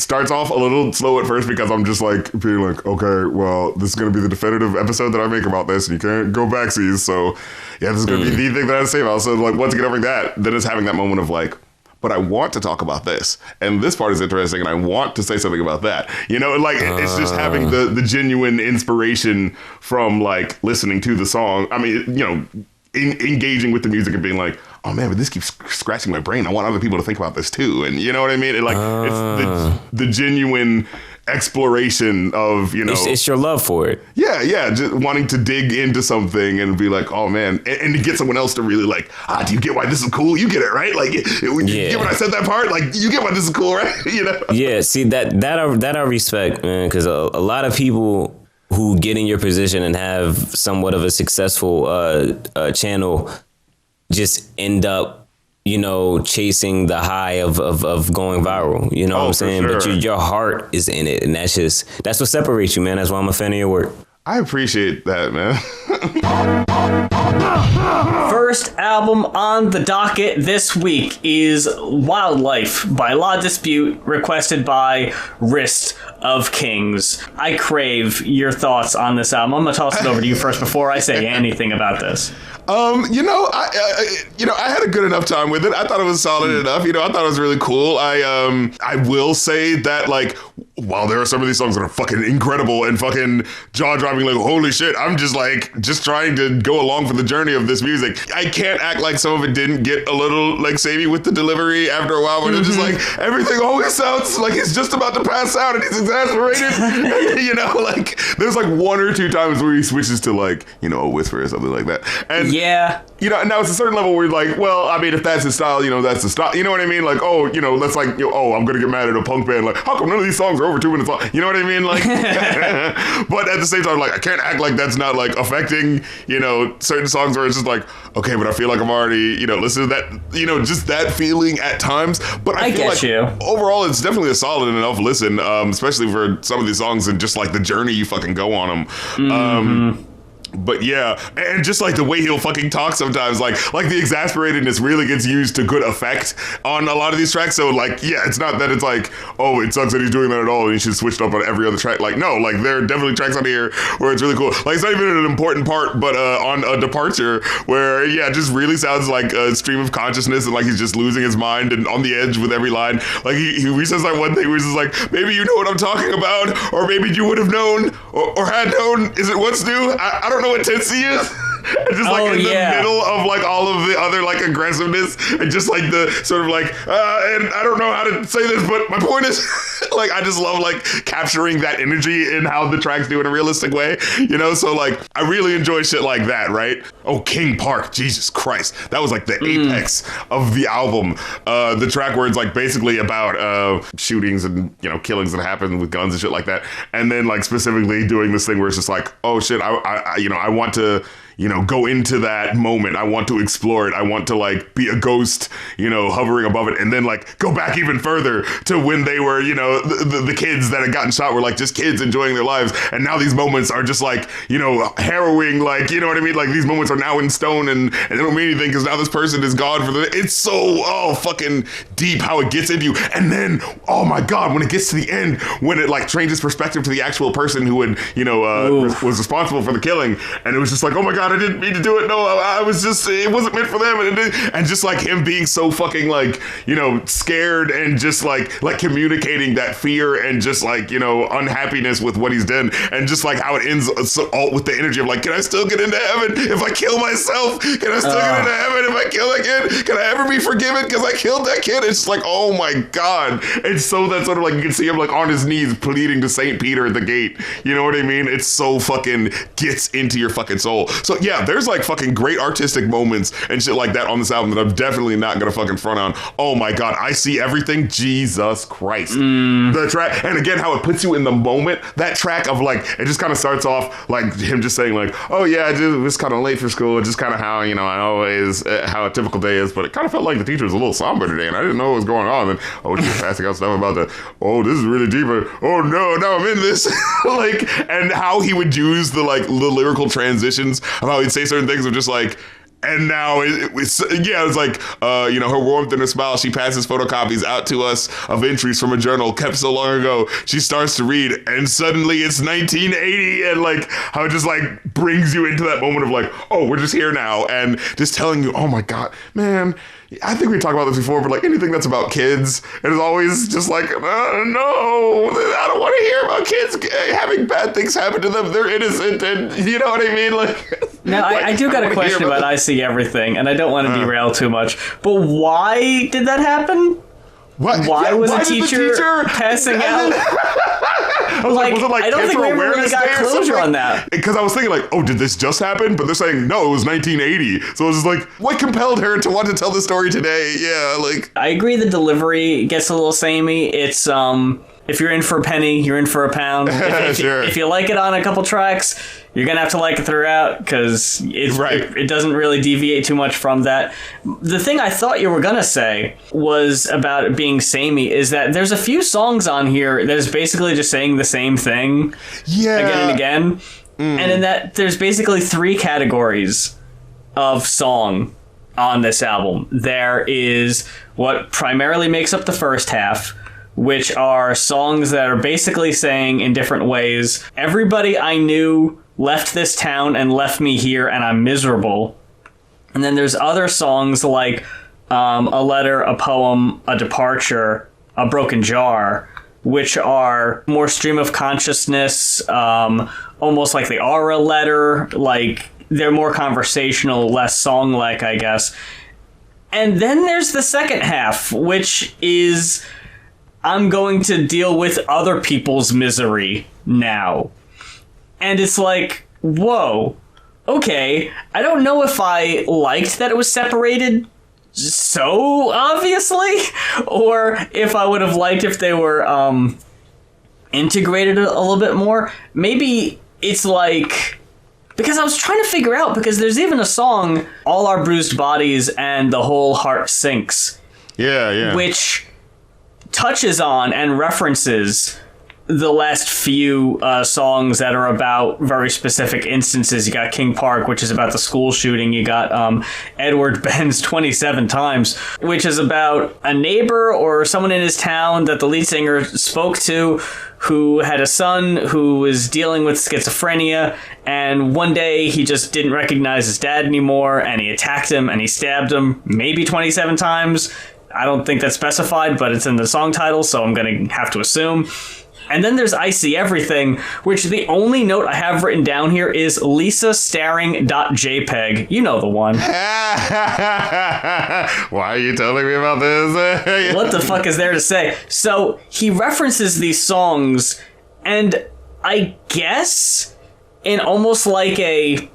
A: starts off a little slow at first because I'm just like being like, okay, well, this is going to be the definitive episode that I make about this, and you can't go backsies. So this is going to be the thing that I say about. So like, once you get over that, then it's having that moment of like, but I want to talk about this, and this part is interesting, and I want to say something about that. You know, like it's just having the genuine inspiration from like listening to the song. I mean, you know, engaging with the music and being like, oh man, but this keeps scratching my brain. I want other people to think about this too, and you know what I mean? It's the genuine exploration of, you know,
C: it's your love for it.
A: yeah, just wanting to dig into something and be like, oh man, and to get someone else to really like, do you get why this is cool? You get it, right? Like, you get when I said that part, like, you get why this is cool, right? You know?
C: Yeah, see, that I respect, man, because a lot of people who get in your position and have somewhat of a successful channel just end up, you know, chasing the high of going viral. You know what I'm saying?
A: Sure.
C: But your heart is in it, and that's what separates you, man. That's why I'm a fan of your work.
A: I appreciate that, man.
B: First album on the docket this week is Wildlife by Law Dispute, requested by Wrist of Kings. I crave your thoughts on this album. I'm gonna toss it over to you first before I say anything about this.
A: I had a good enough time with it. I thought it was solid enough. You know, I thought it was really cool. I will say that, like, while there are some of these songs that are fucking incredible and fucking jaw-dropping, like, holy shit, I'm just trying to go along for the journey of this music. I can't act like some of it didn't get a little, like, samey with the delivery after a while, but it's just like, everything always sounds like he's just about to pass out and he's exasperated. You know, like, there's like one or two times where he switches to, like, you know, a whisper or something like that. And
B: yeah,
A: you know, and now it's a certain level where you're like, well, I mean, if that's his style, you know, that's the style. You know what I mean? Like, oh, you know, that's like, you know, oh, I'm gonna get mad at a punk band. Like, how come none of these songs are over 2 minutes long? You know what I mean? Like, but at the same time, like, I can't act like that's not like affecting, you know, certain songs where it's just like, okay, but I feel like I'm already, you know, listening to that, you know, just that feeling at times. But I feel like overall, it's definitely a solid enough listen, especially for some of these songs and just like the journey you fucking go on them. But yeah, and just like the way he'll fucking talk sometimes, like the exasperatedness really gets used to good effect on a lot of these tracks. So like, yeah, it's not that it's like, oh, it sucks that he's doing that at all and he should switch it up on every other track. Like, no, like there are definitely tracks on here where it's really cool. Like, it's not even an important part, but on a Departure where, yeah, it just really sounds like a stream of consciousness and like he's just losing his mind and on the edge with every line. Like he says that one thing where he's just like, maybe you know what I'm talking about, or maybe you would have known or had known. Is it what's new? I don't know what tense he is. Just like in the middle of like all of the other like aggressiveness and just like the sort of like and I don't know how to say this, but my point is like I just love like capturing that energy in how the tracks do in a realistic way, you know. So like I really enjoy shit like that, right? Oh, King Park, Jesus Christ, that was like the apex of the album. The track where it's like basically about shootings and, you know, killings that happen with guns and shit like that, and then like specifically doing this thing where it's just like, oh shit, I you know, I want to, you know, go into that moment. I want to explore it. I want to like be a ghost, you know, hovering above it, and then like go back even further to when they were, you know, the kids that had gotten shot were like just kids enjoying their lives, and now these moments are just like, you know, harrowing, like, you know what I mean? Like these moments are now in stone and they don't mean anything because now this person is gone for the. It's so fucking deep how it gets into you, and then oh my god, when it gets to the end, when it like changes perspective to the actual person who had, you know, was responsible for the killing, and it was just like, oh my god, I didn't mean to do it. No, I was just, it wasn't meant for them. And just like him being so fucking like, you know, scared and just like communicating that fear and just like, you know, unhappiness with what he's done. And just like how it ends all with the energy of like, can I still get into heaven if I kill myself? Can I still get into heaven if I kill that kid? Can I ever be forgiven because I killed that kid? It's like, oh my God. It's so that sort of like, you can see him like on his knees pleading to St. Peter at the gate. You know what I mean? It's so fucking gets into your fucking soul. So yeah, there's like fucking great artistic moments and shit like that on this album that I'm definitely not gonna fucking front on. Oh my God, I See Everything, Jesus Christ. The track, and again, how it puts you in the moment, that track of like, it just kind of starts off like him just saying like, oh yeah, I was kind of late for school, just kind of how, you know, I always, how a typical day is, but it kind of felt like the teacher was a little somber today and I didn't know what was going on. And oh, she was passing out stuff about the, oh, this is really deep, oh no, now I'm in this. Like, and how he would use the like the lyrical transitions of how he'd say certain things of just like, and now it's like, you know, her warmth and her smile, she passes photocopies out to us of entries from a journal kept so long ago. She starts to read and suddenly it's 1980, and like how it just like brings you into that moment of like, oh, we're just here now, and just telling you, oh my God, man. I think we talked about this before, but like anything that's about kids, it is always just like, no, I don't want to hear about kids having bad things happen to them. They're innocent, and you know what I mean? Like,
B: now, like, I do got a question about I See Everything, and I don't want to derail too much, but why did that happen?
A: What?
B: Why was
A: why
B: the
A: did
B: teacher passing out?
A: I was like, was it like
B: I don't think we
A: Cancer
B: ever really
A: Awareness
B: got
A: Day or
B: closure
A: something?
B: on that.
A: Because I was thinking like, oh, did this just happen? But they're saying, no, it was 1980. So it was just like, what compelled her to want to tell the story today? Yeah, like...
B: I agree the delivery gets a little samey. It's, if you're in for a penny, you're in for a pound.
A: Sure.
B: If you like it on a couple tracks, you're going to have to like it throughout because it doesn't really deviate too much from that. The thing I thought you were going to say was about it being samey is that there's a few songs on here that is basically just saying the same thing again and again. And in that, there's basically 3 categories of song on this album. There is what primarily makes up the first half, which are songs that are basically saying in different ways, everybody I knew left this town and left me here and I'm miserable. And then there's other songs like A Letter, A Poem, A Departure, A Broken Jar, which are more stream of consciousness, almost like they are a letter, like they're more conversational, less song-like, I guess. And then there's the second half, which is... I'm going to deal with other people's misery now. And it's like, whoa, okay. I don't know if I liked that it was separated so obviously, or if I would have liked if they were integrated a little bit more. Maybe it's like... Because I was trying to figure out, because there's even a song, All Our Bruised Bodies and The Whole Heart Sinks.
A: Yeah.
B: Which... touches on and references the last few songs that are about very specific instances. You got King Park, which is about the school shooting. You got Edward Ben's 27 Times, which is about a neighbor or someone in his town that the lead singer spoke to who had a son who was dealing with schizophrenia, and one day he just didn't recognize his dad anymore, and he attacked him and he stabbed him maybe 27 times. I don't think that's specified, but it's in the song title, so I'm going to have to assume. And then there's I See Everything, which the only note I have written down here is Lisa staring.jpg. You know the one.
A: Why are you telling me about this?
B: What the fuck is there to say? So he references these songs, and I guess in almost like a...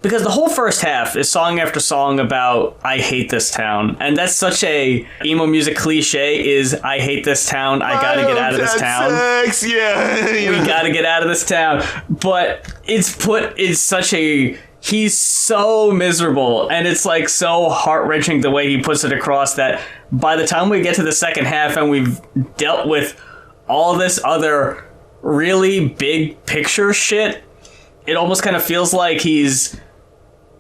B: Because the whole first half is song after song about I hate this town. And that's such a emo music cliche is I hate this town, I gotta get out of this town.
A: Sucks. Yeah.
B: We gotta get out of this town. But it's put in such a... He's so miserable, and it's like so heart-wrenching the way he puts it across that by the time we get to the second half and we've dealt with all this other really big picture shit, it almost kind of feels like he's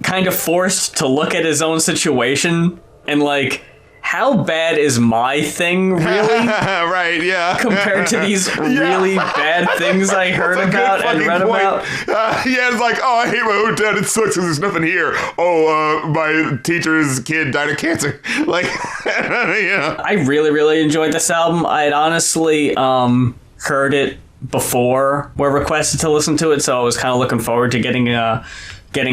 B: kind of forced to look at his own situation and like, how bad is my thing really?
A: Right, yeah.
B: Compared to these really bad things I heard about and read about.
A: Yeah, it's like, oh, I hate my own town. It sucks because there's nothing here. Oh, my teacher's kid died of cancer. Like, yeah.
B: I really, really enjoyed this album. I had honestly heard it before we're requested to listen to it, so I was kind of looking forward to getting a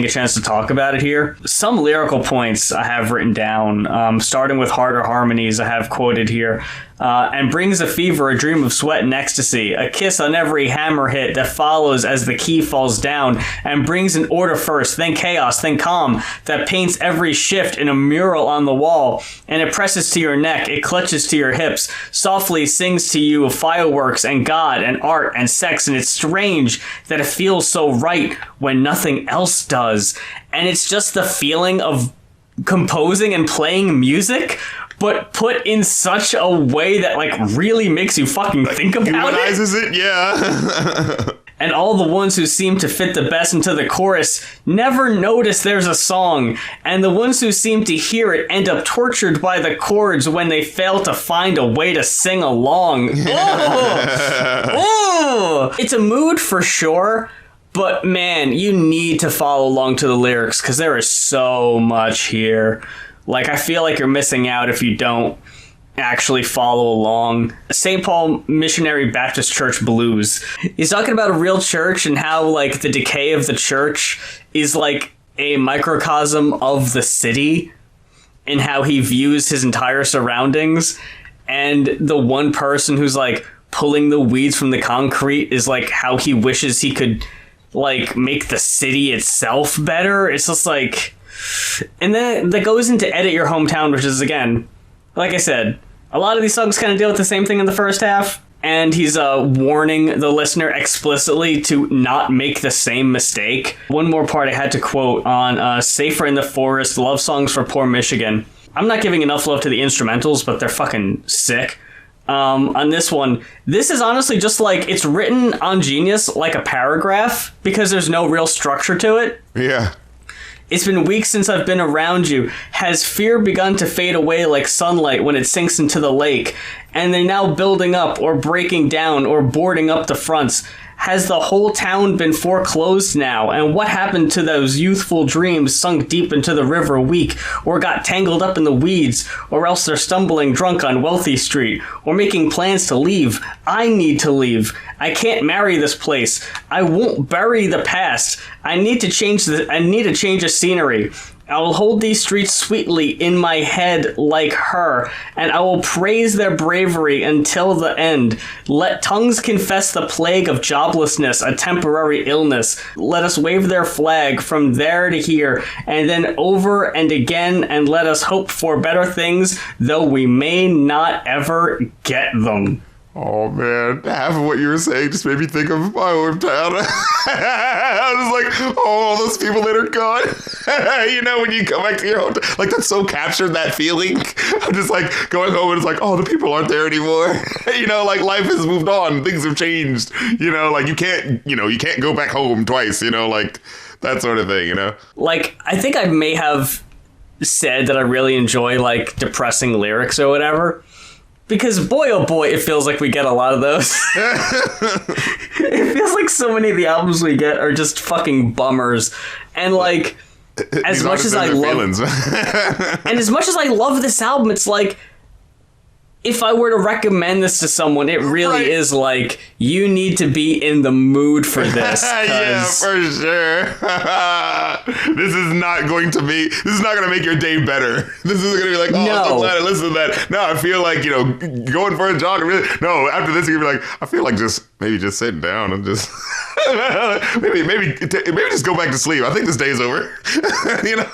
B: chance to talk about it here. Some lyrical points I have written down, starting with Harder Harmonies, I have quoted here. And brings a fever, a dream of sweat and ecstasy, a kiss on every hammer hit that follows as the key falls down, and brings an order first, then chaos, then calm, that paints every shift in a mural on the wall, and it presses to your neck, it clutches to your hips, softly sings to you of fireworks and God and art and sex, and it's strange that it feels so right when nothing else does. And it's just the feeling of composing and playing music, but put in such a way that like really makes you fucking think about
A: Humanizes it, yeah.
B: And all the ones who seem to fit the best into the chorus never notice there's a song, and the ones who seem to hear it end up tortured by the chords when they fail to find a way to sing along. Oh! It's a mood for sure, but man, you need to follow along to the lyrics because there is so much here. Like, I feel like you're missing out if you don't actually follow along. St. Paul Missionary Baptist Church Blues. He's talking about a real church and how, like, the decay of the church is, like, a microcosm of the city and how he views his entire surroundings. and the one person who's like pulling the weeds from the concrete is like how he wishes he could like make the city itself better. It's just like, and then that goes into Edit Your Hometown, which is, again, like I said, a lot of these songs kind of deal with the same thing in the first half, and he's warning the listener explicitly to not make the same mistake. One more part I had to quote on Safer in the Forest, Love Songs for Poor Michigan. I'm not giving enough love to the instrumentals, but they're fucking sick. On this one, this is honestly just like, it's written on Genius like a paragraph because there's no real structure to it.
A: Yeah.
B: It's been weeks since I've been around you. Has fear begun to fade away like sunlight when it sinks into the lake? And they're now building up or breaking down or boarding up the fronts. Has the whole town been foreclosed now? And what happened to those youthful dreams sunk deep into the river weak, or got tangled up in the weeds, or else they're stumbling drunk on Wealthy Street, or making plans to leave? I need to leave. I can't marry this place. I won't bury the past. I need to change a scenery. I will hold these streets sweetly in my head like her, and I will praise their bravery until the end. Let tongues confess the plague of joblessness, a temporary illness. Let us wave their flag from there to here, and then over and again, and let us hope for better things, though we may not ever get them.
A: Oh, man. Half of what you were saying just made me think of my hometown. I was like, oh, all those people that are gone. You know, when you come back to your hometown. Like, that's so captured, that feeling. I'm just like going home and it's like, oh, the people aren't there anymore. You know, like, life has moved on. Things have changed. You know, like, you can't go back home twice, you know, like, that sort of thing, you know? Like,
B: I think I may have said that I really enjoy, like, depressing lyrics or whatever. Because boy, oh boy, it feels like we get a lot of those. It feels like so many of the albums we get are just fucking bummers. And like, as much as I love... and as much as I love this album, it's like, if I were to recommend this to someone, it really is like, you need to be in the mood for this.
A: Yeah, for sure. This is not going to make your day better. This is going to be like, oh, I'm so glad I listened to that. No, I feel like, going for a jog. No, after this, you're going to be like, I feel like just sitting down and just, maybe just go back to sleep. I think this day's over. You know?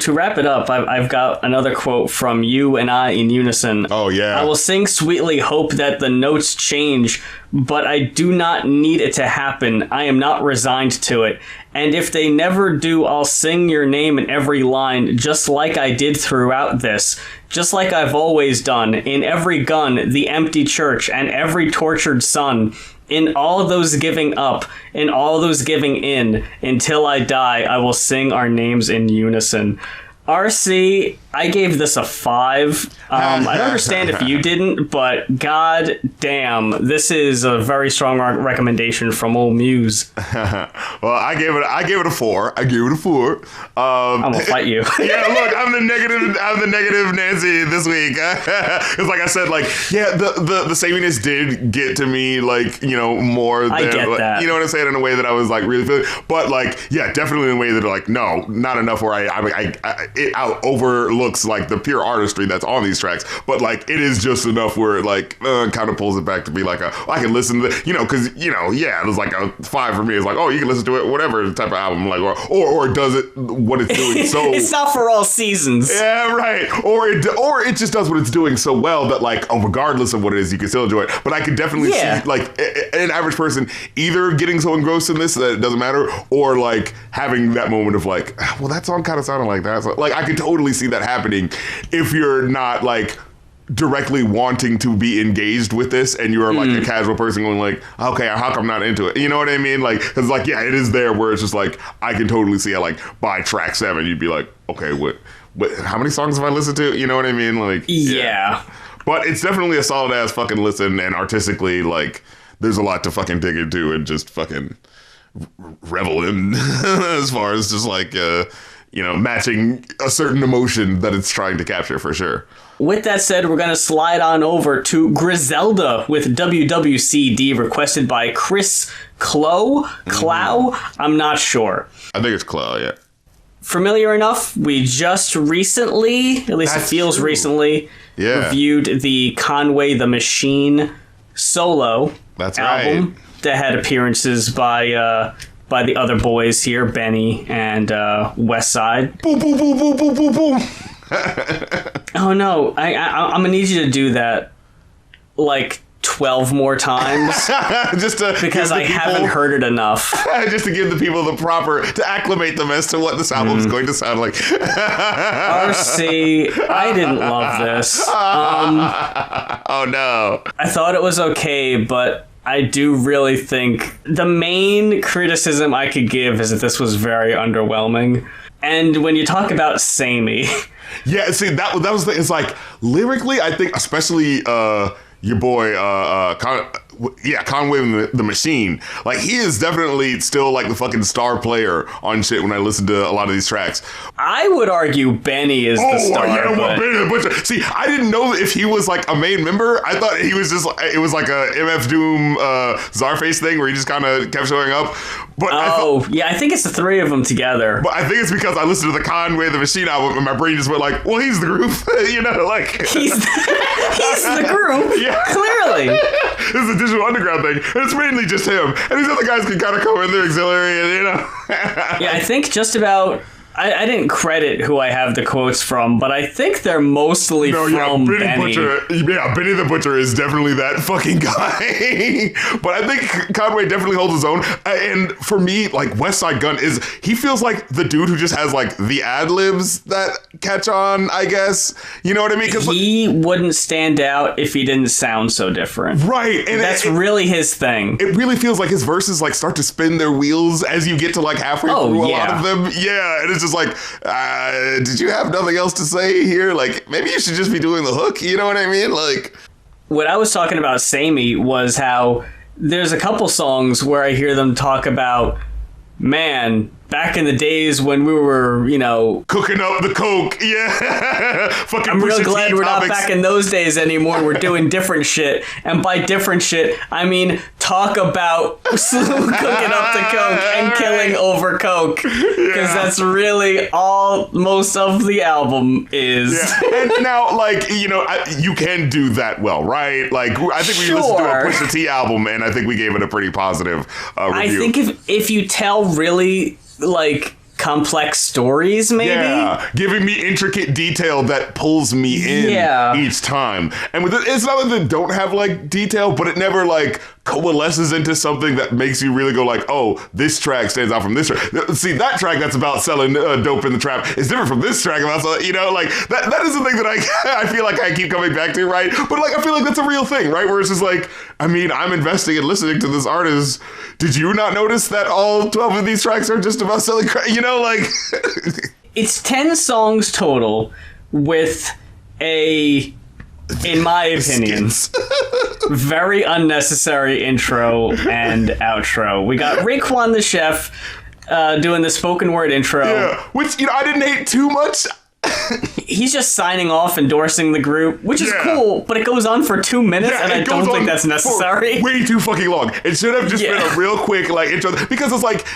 B: To wrap it up, I've got another quote from You and I in Unison.
A: Oh, yeah.
B: I will sing sweetly, hope that the notes change, but I do not need it to happen. I am not resigned to it. And if they never do, I'll sing your name in every line, just like I did throughout this. Just like I've always done, in every gun, the empty church, and every tortured son. In all those giving up, in all those giving in, until I die, I will sing our names in unison. RC, I gave this a 5. I don't understand if you didn't, but god damn, this is a very strong recommendation from old Muse.
A: Well, I gave it a 4. I'm
B: gonna fight you.
A: Yeah, look, I'm the negative Nancy this week. Because like I said, like, yeah, the sameness did get to me, like, more than,
B: I get that.
A: You know what I'm saying, in a way that I was like really feeling. But like, yeah, definitely in a way that like, no, not enough where it overlooks like the pure artistry that's on these tracks, but like it is just enough where it like kind of pulls it back to be like I can listen to because yeah, there's like a 5 for me. It's like, oh, you can listen to it whatever type of album, like or does it what it's doing so
B: it's not for all seasons.
A: Yeah, right. Or it just does what it's doing so well that like, oh, regardless of what it is, you can still enjoy it. But I could definitely see like an average person either getting so engrossed in this that it doesn't matter, or like having that moment of like, well, that song kind of sounded like that. So, like, I could totally see that happening if you're not like directly wanting to be engaged with this and you're like a casual person going like, okay, how come I'm not into it? You know what I mean? Like, because like, yeah, it is there where it's just like, I can totally see it. Like by track 7, you'd be like, okay, what how many songs have I listened to? You know what I mean? Like, yeah. But it's definitely a solid ass fucking listen, and artistically, like, there's a lot to fucking dig into and just fucking revel in as far as just like, matching a certain emotion that it's trying to capture, for sure.
B: With that said, we're going to slide on over to Griselda with WWCD, requested by Chris Clow? I'm not sure.
A: I think it's Clow, yeah.
B: Familiar enough? We just recently, at least it feels recently, reviewed the Conway the Machine solo album that had appearances by the other boys here, Benny and Westside.
A: Boom, boom, boom, boom, boom, boom, boom.
B: Oh no, I'm gonna need you to do that like 12 more times because I haven't heard it enough.
A: Just to give the people to acclimate them as to what this album is going to sound like.
B: RC, I didn't love this.
A: Oh no.
B: I thought it was okay, but I do really think the main criticism I could give is that this was very underwhelming. And when you talk about Samey...
A: Yeah, see, that was the thing. It's like, lyrically, I think, especially your boy, Conway the Machine, like, he is definitely still, like, the fucking star player on shit when I listen to a lot of these tracks.
B: I would argue Benny is the star.
A: Benny the Butcher. See, I didn't know if he was, like, a main member. I thought he was just, it was like a MF Doom Czarface thing where he just kind of kept showing up. But
B: I think it's the three of them together.
A: But I think it's because I listened to the Conway the Machine album and my brain just went like, well, he's the group, you know, like.
B: He's the group, yeah. Clearly.
A: This is a Digital Underground thing, and it's mainly just him. And these other guys can kind of come in there auxiliary and, you know.
B: Yeah, I think just about... I didn't credit who I have the quotes from, but I think they're mostly from Benny.
A: Benny the Butcher is definitely that fucking guy. But I think Conway definitely holds his own. And for me, like, Westside Gunn he feels like the dude who just has, like, the ad-libs that catch on, I guess. You know what I mean?
B: He wouldn't stand out if he didn't sound so different.
A: Right. And
B: that's really his thing.
A: It really feels like his verses, like, start to spin their wheels as you get to, like, halfway through a lot of them. Yeah, and it's just like, did you have nothing else to say here? Like, maybe you should just be doing the hook. You know what I mean? Like,
B: what I was talking about Samey was how there's a couple songs where I hear them talk about, man, back in the days when we were, you know...
A: cooking up the coke, yeah. Fucking
B: I'm real glad we're not back in those days anymore. We're doing different shit. And by different shit, I mean talk about cooking up the coke and killing over coke. Because that's really all most of the album is.
A: Yeah. And now, like, you know, you can do that well, right? Like, I think we listened to a Pusha T album, and I think we gave it a pretty positive review.
B: I think if you tell really... like complex stories, maybe?
A: Yeah, giving me intricate detail that pulls me in each time. And with it's not that they don't have, like, detail, but it never, like, coalesces into something that makes you really go like, oh, this track stands out from this track. See, that track that's about selling dope in the trap is different from this track about selling, you know, like, that is the thing that I feel like I keep coming back to, right? But, like, I feel like that's a real thing, right? Where it's just like, I mean, I'm investing in listening to this artist. Did you not notice that all 12 of these tracks are just about selling crack? You know, like...
B: It's 10 songs total with a, in my opinion, very unnecessary intro and outro. We got Raekwon the Chef doing the spoken word intro.
A: Yeah, which, you know, I didn't hate too much.
B: He's just signing off, endorsing the group, which is cool, but it goes on for 2 minutes, and I don't think that's necessary.
A: Way too fucking long. It should have just been a real quick, like, intro, because it's like,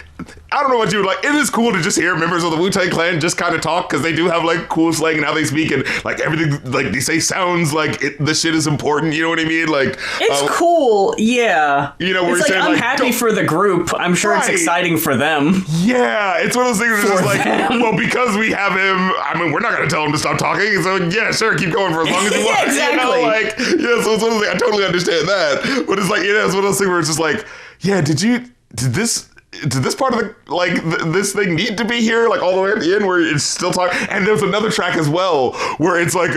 A: I don't know what you like. It is cool to just hear members of the Wu-Tang Clan just kind of talk, because they do have, like, cool slang and how they speak, and, like, everything, like, they say sounds like the shit is important. You know what I mean? Like,
B: it's cool, yeah.
A: You know, where
B: it's
A: you're
B: like,
A: saying,
B: I'm happy for the group. I'm sure it's exciting for them.
A: Yeah, it's one of those things where it's just like, well, because we have him, I mean, we're not going to tell him to stop talking, so yeah, sure, keep going for as long as you want.
B: Exactly.
A: You know, like, yeah, so it's one of those things, I totally understand that, but it's like, yeah, it's one of those things where it's just like, yeah, did this part of the, like, this thing need to be here, like, all the way at the end where it's still talking? And there's another track as well where it's like,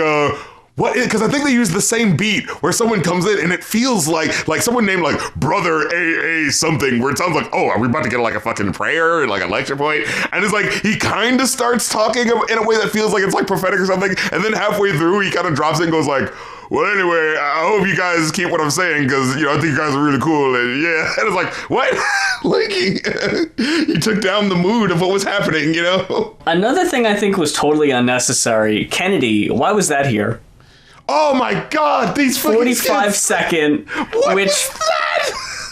A: because I think they use the same beat where someone comes in and it feels like someone named, like, Brother AA something, where it sounds like, oh, are we about to get, like, a fucking prayer and, like, a lecture point? And it's like, he kind of starts talking in a way that feels like it's, like, prophetic or something, and then halfway through he kind of drops in and goes like, well, anyway, I hope you guys keep what I'm saying, because, you know, I think you guys are really cool, and yeah, and it's like, what? Like, he took down the mood of what was happening, you know?
B: Another thing I think was totally unnecessary, Kennedy, why was that here?
A: Oh my god, these fucking
B: 45-second,
A: which...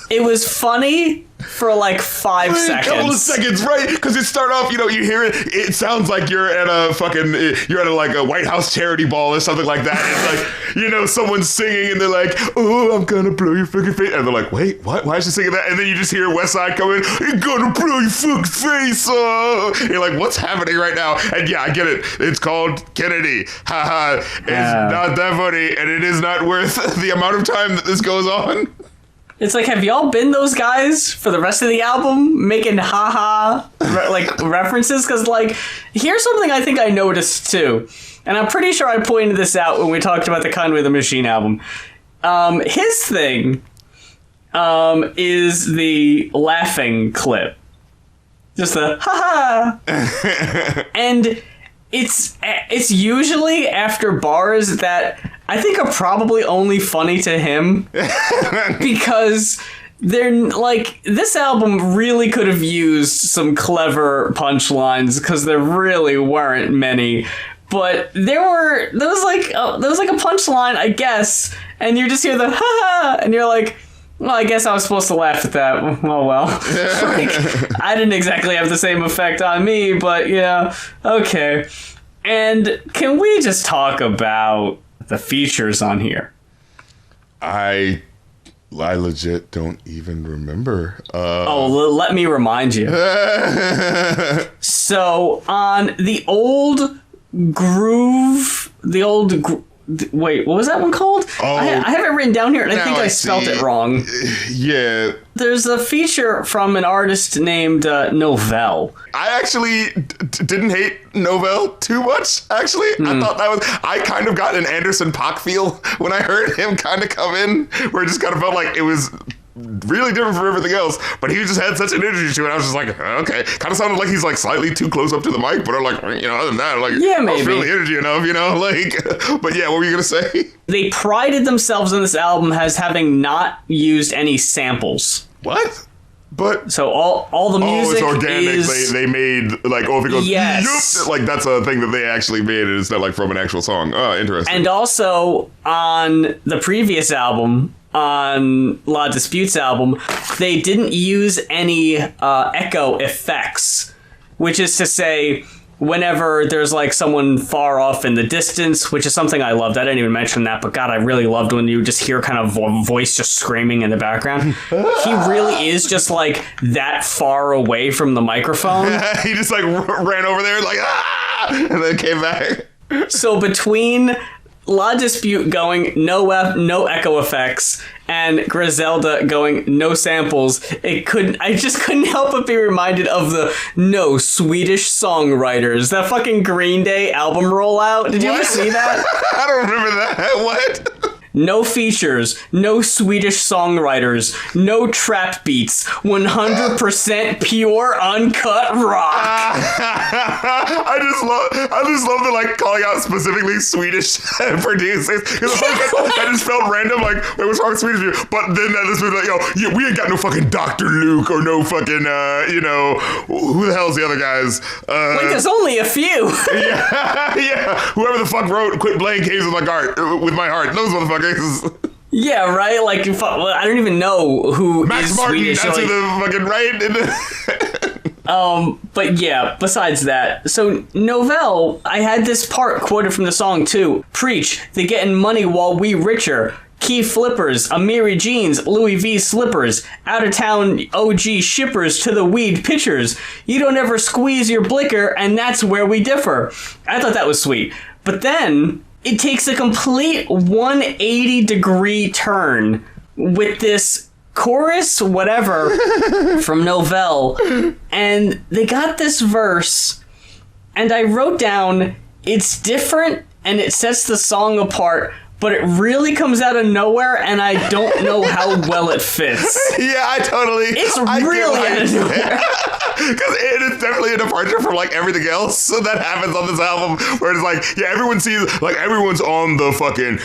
B: It was funny for like 5 seconds.
A: A couple of seconds, right? Because it start off, you hear it. It sounds like you're at like a White House charity ball or something like that. It's like, someone's singing and they're like, "Oh, I'm gonna blow your fucking face," and they're like, "Wait, what? Why is she singing that?" And then you just hear West Side come in, "You're gonna blow your fucking face off." And you're like, "What's happening right now?" And yeah, I get it. It's called Kennedy. Haha. It's not that funny, and it is not worth the amount of time that this goes on.
B: It's like, have y'all been those guys for the rest of the album making references? Because here's something I think I noticed too, and I'm pretty sure I pointed this out when we talked about the Conway the Machine album. His thing is the laughing clip, just the ha ha, and it's usually after bars that I think are probably only funny to him because they're like, this album really could have used some clever punchlines because there really weren't many, but there was like a punchline, I guess, and you just hear the ha ha, and you're like, well, I guess I was supposed to laugh at that. Oh, well. I didn't exactly have the same effect on me, but yeah, okay. And can we just talk about the features on here?
A: I legit don't even remember.
B: Let me remind you. So on the old groove, wait, what was that one called?
A: Oh,
B: I have it written down here, and I think I spelt it wrong.
A: Yeah.
B: There's a feature from an artist named Novell.
A: I actually didn't hate Novell too much, actually. I thought I kind of got an Anderson .Paak feel when I heard him kind of come in, where it just kind of felt like it was really different from everything else, but he just had such an energy to it. I was just like, okay. Kind of sounded like he's like slightly too close up to the mic, but I'm like, other than that, like,
B: yeah, maybe.
A: I was really energy enough, but yeah, what were you gonna say?
B: They prided themselves on this album as having not used any samples.
A: What? But
B: so all the music
A: it's organic.
B: is...
A: They made like, if it goes,
B: yes,
A: like that's a thing that they actually made. It's not like from an actual song. Oh, interesting.
B: And also on the previous album, on La Dispute's album, they didn't use any echo effects, which is to say, whenever there's like someone far off in the distance, which is something I loved. I didn't even mention that, but God, I really loved when you just hear kind of voice just screaming in the background. He really is just like that far away from the microphone.
A: He just like ran over there like, ah, and then came back.
B: So between La Dispute going no echo effects and Griselda going no samples, I just couldn't help but be reminded of the no Swedish songwriters, that fucking Green Day album rollout. Did you ever see that?
A: I don't remember that. What?
B: No features, no Swedish songwriters, no trap beats, 100% pure uncut rock.
A: I just love the like calling out specifically Swedish producers, because that just felt random. Like, wait, what's wrong with Swedish people? But then this was like, yeah, we ain't got no fucking Dr. Luke or no fucking who the hell's the other guys?
B: Like, there's only a few.
A: yeah, whoever the fuck wrote "Quit Playing Games with My Heart," those motherfuckers.
B: Yeah, right? Like, I don't even know who
A: Max
B: is
A: Martin,
B: Swedish.
A: that's who the fucking right.
B: But yeah, besides that, so Novell, I had this part quoted from the song too. Preach, they getting money while we richer. Key flippers, Amiri jeans, Louis V slippers, out of town OG shippers to the weed pitchers. You don't ever squeeze your blicker, and that's where we differ. I thought that was sweet. But then it takes a complete 180-degree turn with this chorus, whatever, from Novell, and they got this verse, and I wrote down, it's different, and it sets the song apart, but it really comes out of nowhere, and I don't know how well it fits.
A: Yeah,
B: It's really out of nowhere.
A: Because it is definitely a departure from like everything else so that happens on this album, where it's like, yeah, everyone sees, like, everyone's on the fucking,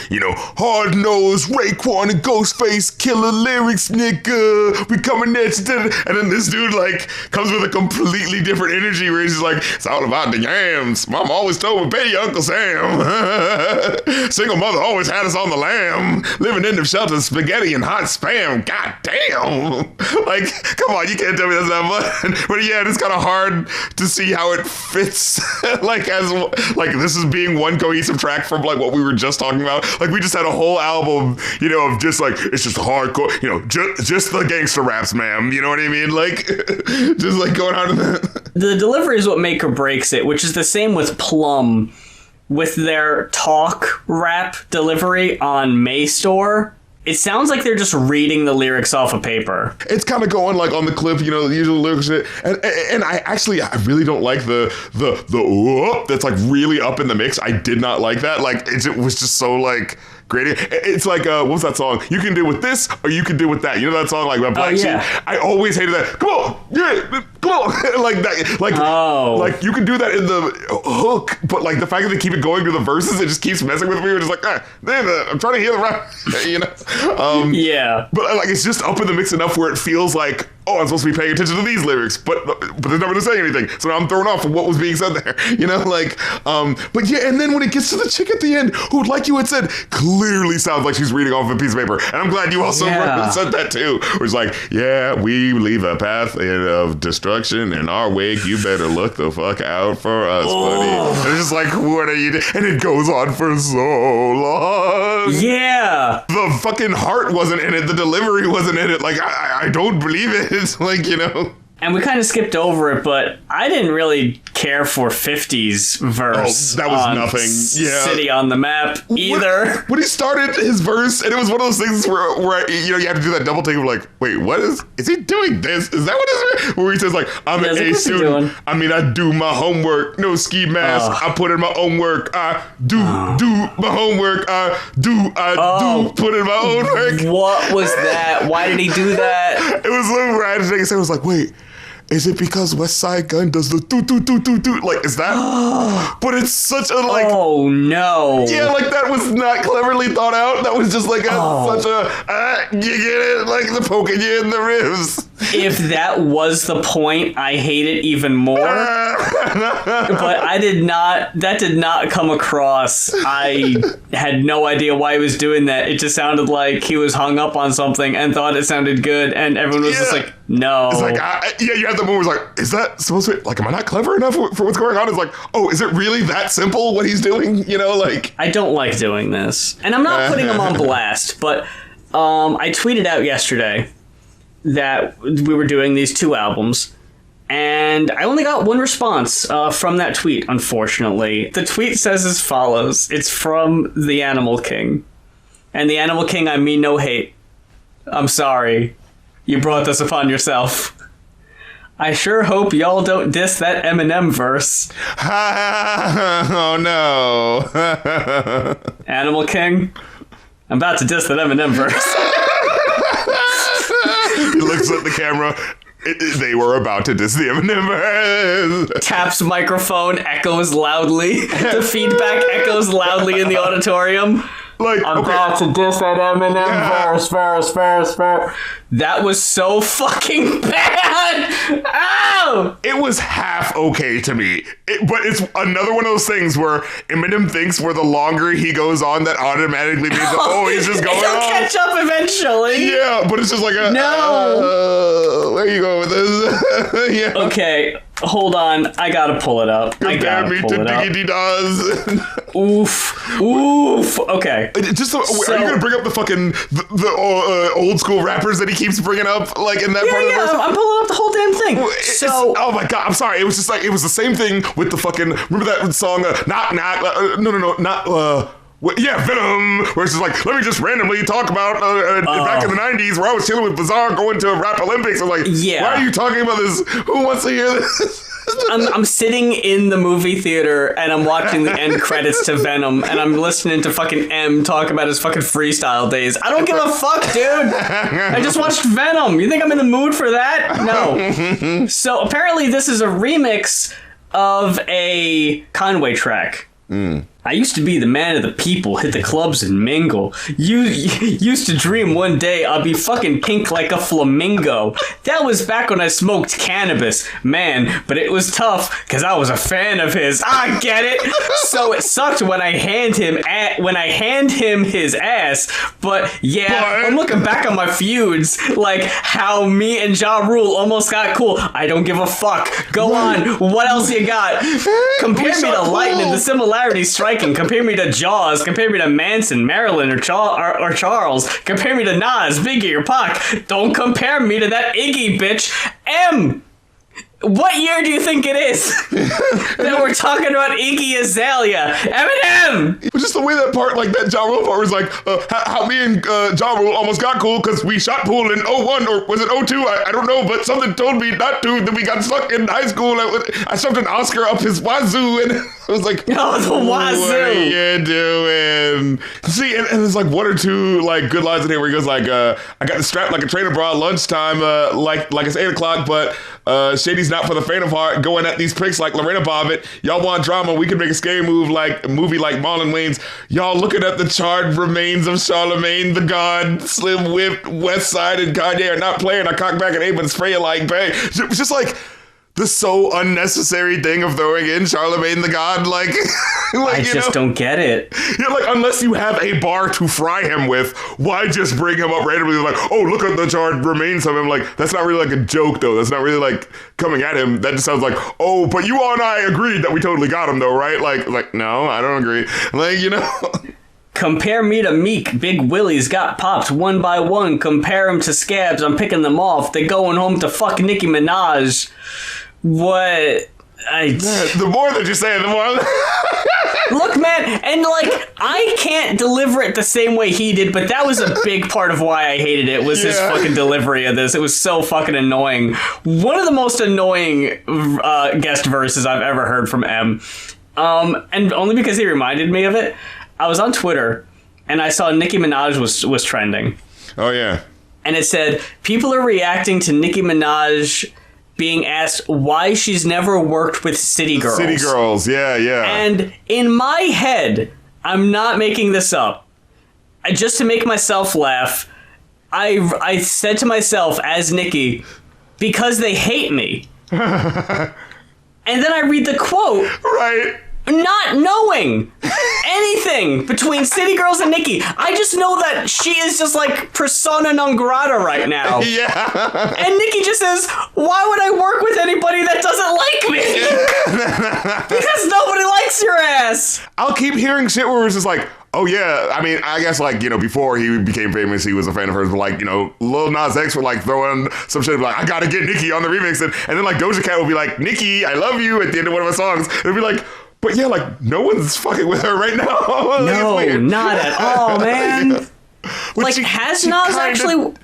A: hard-nosed Raekwon and Ghostface killer lyrics, nigga, we coming at you, and then this dude like comes with a completely different energy where he's just like, it's all about the yams, mom always told me pay your Uncle Sam. Single mother always bitch had us on the lam, living in the shelter, spaghetti and hot spam. God damn. Like, come on, you can't tell me that's not fun. But yeah, it's kind of hard to see how it fits. Like, as like this is being one cohesive track from like what we were just talking about. Like, we just had a whole album, you know, of just like, it's just hardcore, you know, just the gangster raps, ma'am. You know what I mean? Like, just like going out of that.
B: The delivery is what make or breaks it, which is the same with Plum. With their talk rap delivery on May Store, it sounds like they're just reading the lyrics off of paper.
A: It's kind of going like on the clip, you know, the usual lyrics shit. And I really don't like the whoop that's like really up in the mix. I did not like that. Like, it was just so like great. It's like, what was that song? You can do with this or you can do with that. You know that song like Black Sheep? I always hated that. Come on, yeah, come on. Like that, like you can do that in the hook, but like the fact that they keep it going to the verses, it just keeps messing with me. We're just like, man, I'm trying to hear the rap, you know?
B: Yeah.
A: But like, it's just up in the mix enough where it feels like, oh, I'm supposed to be paying attention to these lyrics, but they're never saying anything. So now I'm thrown off from what was being said there, you know? Like, but yeah, and then when it gets to the chick at the end, who, like you had said, clearly sounds like she's reading off a piece of paper. And I'm glad you also said that too. Where it's like, yeah, we leave a path of destruction in our wake. You better look the fuck out for us, buddy. And it's just like, what are you doing? And it goes on for so long.
B: Yeah.
A: The fucking heart wasn't in it. The delivery wasn't in it. Like, I don't believe it. It's like, you know.
B: And we kind of skipped over it, but I didn't really care for 50's verse.
A: Oh, that was nothing. Yeah.
B: City on the Map either.
A: When he started his verse, and it was one of those things where you know, you have to do that double take of like, wait, what is he doing this? Is that what it is? Where he says like, I'm an A student. I mean, I do my homework. No ski mask. I put in my own work. I do my homework. I do put in my own work.
B: What was that? Why did he do that?
A: It was little rad. It was like, wait. Is it because West Side Gun does the do? Like, is that? But it's such a like.
B: Oh no.
A: Yeah, like that was not cleverly thought out. That was just like such a you get it, like the poking you in the ribs.
B: If that was the point, I hate it even more. But I did not. That did not come across. I had no idea why he was doing that. It just sounded like he was hung up on something and thought it sounded good, and everyone was just like, no.
A: It's like, you had the moment where it's like, is that supposed to be, like, am I not clever enough for what's going on? It's like, oh, is it really that simple what he's doing? You know, like.
B: I don't like doing this. And I'm not putting him on blast, but I tweeted out yesterday that we were doing these two albums, and I only got one response from that tweet, unfortunately. The tweet says as follows. It's from the Animal King. And the Animal King, I mean no hate. I'm sorry. You brought this upon yourself. I sure hope y'all don't diss that Eminem verse.
A: Oh, no.
B: Animal King, I'm about to diss that Eminem verse.
A: He looks at the camera. They were about to diss the Eminem verse.
B: Taps microphone, echoes loudly. The feedback echoes loudly in the auditorium.
A: Like,
B: I'm about to diss that Eminem verse. That was so fucking bad. Ow!
A: It was half okay to me. But it's another one of those things where Eminem thinks where the longer he goes on, that automatically means that, he's just going on.
B: He'll catch up eventually.
A: Yeah, but it's just like
B: no.
A: Where you go with this? Yeah.
B: Okay, hold on. I gotta pull it up.
A: Compare me to Diggity Dawes.
B: Oof. Okay.
A: Just are you gonna bring up the fucking the old school rappers that he keeps bringing up, like in that part of the verse?
B: I'm pulling up the whole damn thing.
A: Oh my god, I'm sorry. It was just like it was the same thing with the fucking. Remember that song? Knock knock. Not. Yeah, Venom, where it's just like, let me just randomly talk about back in the 90s where I was chilling with Bizarre going to Rap Olympics. I'm like, why are you talking about this? Who wants to hear this?
B: I'm sitting in the movie theater and I'm watching the end credits to Venom and I'm listening to fucking M talk about his fucking freestyle days. I don't give a fuck, dude. I just watched Venom. You think I'm in the mood for that? No. So apparently this is a remix of a Conway track. I used to be the man of the people, hit the clubs and mingle. You used to dream one day I'll be fucking pink like a flamingo. That was back when I smoked cannabis. Man, but it was tough, because I was a fan of his. I get it. So it sucked when I hand him his ass. But yeah, I'm looking back on my feuds, like how me and Ja Rule almost got cool. I don't give a fuck. Go on. What else you got? Compare me to Lightning. The similarities striking. Compare me to Jaws. Compare me to Manson, Marilyn, or Charles. Compare me to Nas, Biggie, or Pac. Don't compare me to that Iggy bitch. M. What year do you think it is that we're talking about Iggy Azalea? Eminem!
A: But just the way that part, like that Ja Rule part was like, how me and Ja Rule almost got cool because we shot pool in 01 or was it 02? I don't know, but something told me not to. Then we got stuck in high school. I shoved an Oscar up his wazoo and I was like,
B: oh, the wazoo!
A: What are you doing? See, and there's like one or two like good lines in here where he goes like, I got the strap like a trainer bra lunchtime, like it's 8 o'clock, but Shady's not for the faint of heart, going at these pricks like Lorena Bobbitt. Y'all want drama? We can make a scary movie like Marlon Wayne's. Y'all looking at the charred remains of Charlemagne the God, Slim Whip, West Side, and Kanye are not playing. I cock back at 8, but spray it like bang. It's just like the so unnecessary thing of throwing in Charlemagne the God, like
B: I just don't get it.
A: Yeah, like unless you have a bar to fry him with, why just bring him up randomly? Like, oh, look at the charred remains of him. Like, that's not really like a joke, though. That's not really like coming at him. That just sounds like, oh, but you all and I agreed that we totally got him, though, right? Like, no, I don't agree. Like, you know.
B: Compare me to Meek. Big Willie's got popped one by one. Compare him to Scabs. I'm picking them off. They going home to fuck Nicki Minaj. What?
A: The more that you say, the more.
B: Look, man, and like I can't deliver it the same way he did, but that was a big part of why I hated it. Was his fucking delivery of this? It was so fucking annoying. One of the most annoying guest verses I've ever heard from M. And only because he reminded me of it. I was on Twitter and I saw Nicki Minaj was trending.
A: Oh yeah.
B: And it said people are reacting to Nicki Minaj being asked why she's never worked with City Girls.
A: City Girls, yeah.
B: And in my head, I'm not making this up. Just to make myself laugh, I said to myself as Nicki, because they hate me. And then I read the quote.
A: Right.
B: Not knowing anything between City Girls and Nicki. I just know that she is just like persona non grata right now.
A: Yeah.
B: And Nicki just says, why would I work with anybody that doesn't like me? Because nobody likes your ass.
A: I'll keep hearing shit where it's just like, oh yeah, I mean, I guess like, you know, before he became famous, he was a fan of hers, but like, you know, Lil Nas X would like throw in some shit like, I gotta get Nicki on the remix. And then like Doja Cat would be like, Nicki, I love you at the end of one of her songs. And it'd be like, but yeah, like, no one's fucking with her right now.
B: No, not at all, man. Like, has Nas actually...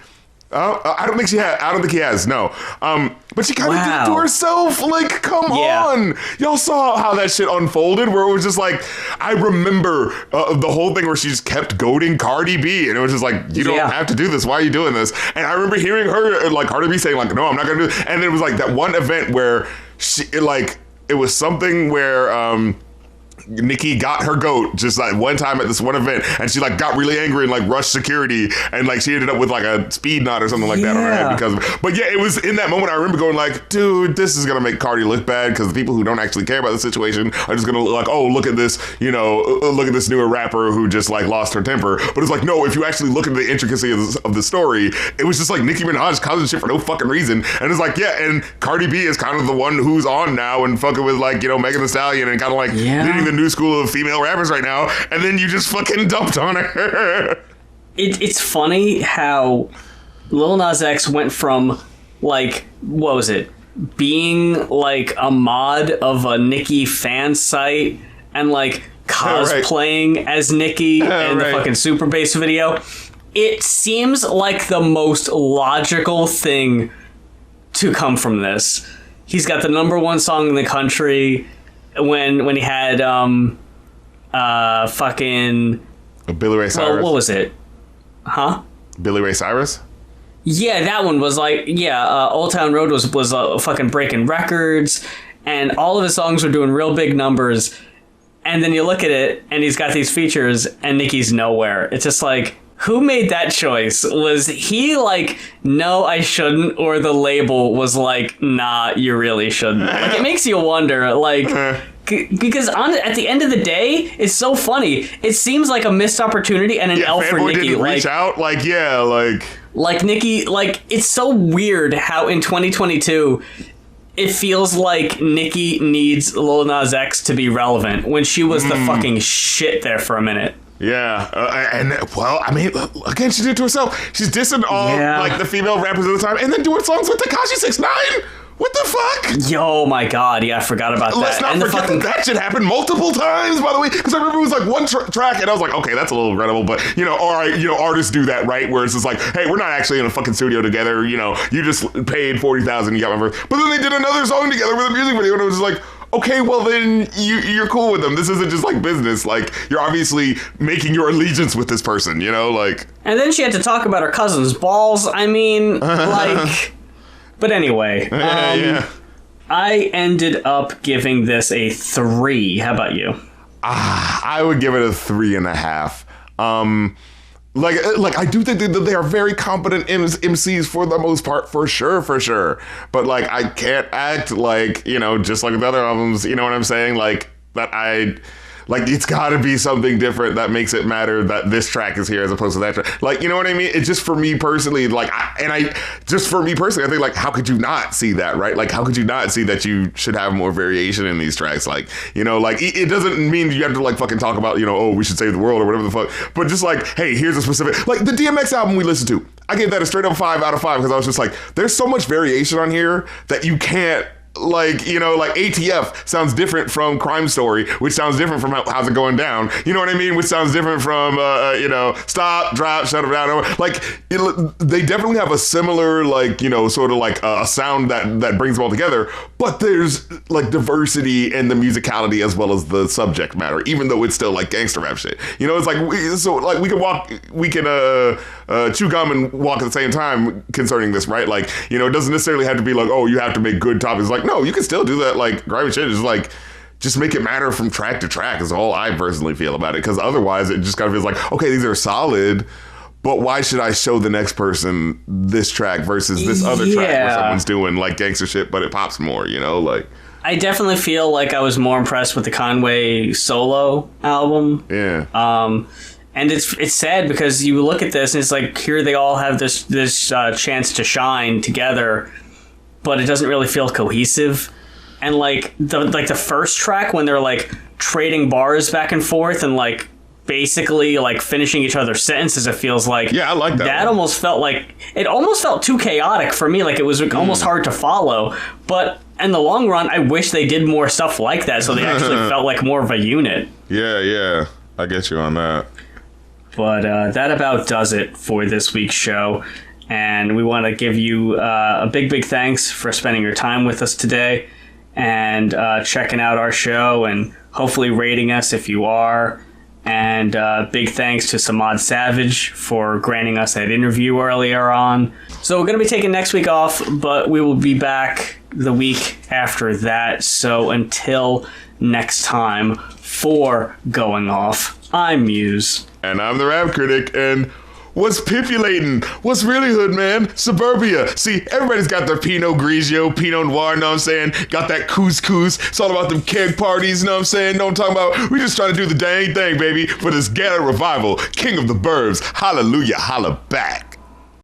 A: I don't think she has. I don't think he has, no. But she kind of did it to herself. Like, come on. Y'all saw how that shit unfolded, where it was just like, I remember the whole thing where she just kept goading Cardi B. And it was just like, you don't have to do this. Why are you doing this? And I remember hearing her, like, Cardi B saying, like, no, I'm not going to do it. And then it was like that one event where it was something where Nicki got her goat just like one time at this one event, and she like got really angry and like rushed security, and like she ended up with like a speed knot or something like that on her head because of it. But yeah, it was in that moment I remember going like, dude, this is gonna make Cardi look bad because the people who don't actually care about the situation are just gonna look like, oh, look at this, you know, look at this newer rapper who just like lost her temper. But it's like, no, if you actually look at the intricacy of the story, it was just like Nicki Minaj causing shit for no fucking reason. And it's like, yeah, and Cardi B is kind of the one who's on now and fucking with like, you know, Megan Thee Stallion and kind of like leading the new school of female rappers right now, and then you just fucking dumped on her.
B: It's funny how Lil Nas X went from like, what was it, being like a mod of a Nicki fan site and like cosplaying as Nicki in the fucking Super Bass video. It seems like the most logical thing to come from this. He's got the #1 song in the country when he had fucking
A: Billy Ray Cyrus.
B: What was it? Huh?
A: Billy Ray Cyrus?
B: Yeah, that one was like, Old Town Road was fucking breaking records, and all of his songs were doing real big numbers. And then you look at it, and he's got these features, and Nicki's nowhere. It's just like, who made that choice? Was he like, no, I shouldn't? Or the label was like, nah, you really shouldn't? Like, it makes you wonder, like... Because at the end of the day, it's so funny. It seems like a missed opportunity and an L for Nicki.
A: Didn't reach out?
B: Like Nicki, like, it's so weird how in 2022... it feels like Nicki needs Lil Nas X to be relevant when she was the fucking shit there for a minute.
A: Yeah, I mean, again, she did it to herself. She's dissing all like the female rappers at the time, and then doing songs with Tekashi 6ix9ine. What the fuck?
B: Yo, my God, yeah, I forgot about that.
A: Let's not forget that shit happened multiple times, by the way, because I remember it was like one track, and I was like, okay, that's a little regrettable, but, all right, artists do that, right, where it's just like, hey, we're not actually in a fucking studio together, you just paid $40,000, you got my verse. But then they did another song together with a music video, and it was just like, okay, well then you're cool with them. This isn't just like business. Like, you're obviously making your allegiance with this person, like. And
B: then she had to talk about her cousin's balls. I mean, like... But anyway, I ended up giving this a 3. How about you?
A: I would give it a 3.5. Like I do think that they are very competent MCs for the most part, for sure. But like, I can't act like, just like the other albums, you know what I'm saying? Like, like, it's got to be something different that makes it matter that this track is here as opposed to that track. Like, you know what I mean? It's just for me personally, like, I think, like, how could you not see that, right? Like, how could you not see that you should have more variation in these tracks? Like, like, it doesn't mean you have to, like, fucking talk about, oh, we should save the world or whatever the fuck. But just like, hey, here's a specific, like, the DMX album we listened to, I gave that a straight up 5 out of 5 because I was just like, there's so much variation on here that you can't, like, like ATF sounds different from Crime Story, which sounds different from How's It Going Down, you know what I mean, which sounds different from Stop, Drop, Shut Up Down, like, they definitely have a similar, like, sort of like a sound that brings them all together, but there's like diversity in the musicality as well as the subject matter, even though it's still like gangster rap shit, it's like, we can chew gum and walk at the same time concerning this, right? Like, it doesn't necessarily have to be like, oh, you have to make good topics. Like, no, you can still do that, like, grimy shit. Is like, just make it matter from track to track is all I personally feel about it. Because otherwise, it just kind of feels like, okay, these are solid, but why should I show the next person this track versus this other track where someone's doing, like, gangster shit, but it pops more, like...
B: I definitely feel like I was more impressed with the Conway solo album.
A: Yeah.
B: And it's sad because you look at this and it's like, here they all have this chance to shine together, but it doesn't really feel cohesive. And like the first track when they're like trading bars back and forth and like basically like finishing each other's sentences, it feels like.
A: Yeah, I like that.
B: That almost felt too chaotic for me. Like, it was almost hard to follow. But in the long run, I wish they did more stuff like that so they actually felt like more of a unit.
A: Yeah. I get you on that.
B: But that about does it for this week's show. And we want to give you a big thanks for spending your time with us today and checking out our show and hopefully rating us if you are. And big thanks to Samad Savage for granting us that interview earlier on. So we're going to be taking next week off, but we will be back the week after that. So until next time, for Going Off, I'm Muse.
A: And I'm the Rap Critic, and what's pipulating? What's really hood, man? Suburbia. See, everybody's got their Pinot Grigio, Pinot Noir, know what I'm saying? Got that couscous. It's all about them keg parties, know what I'm saying? Know what I'm talking about? We just trying to do the dang thing, baby, for this ghetto revival. King of the Burbs. Hallelujah, holla back.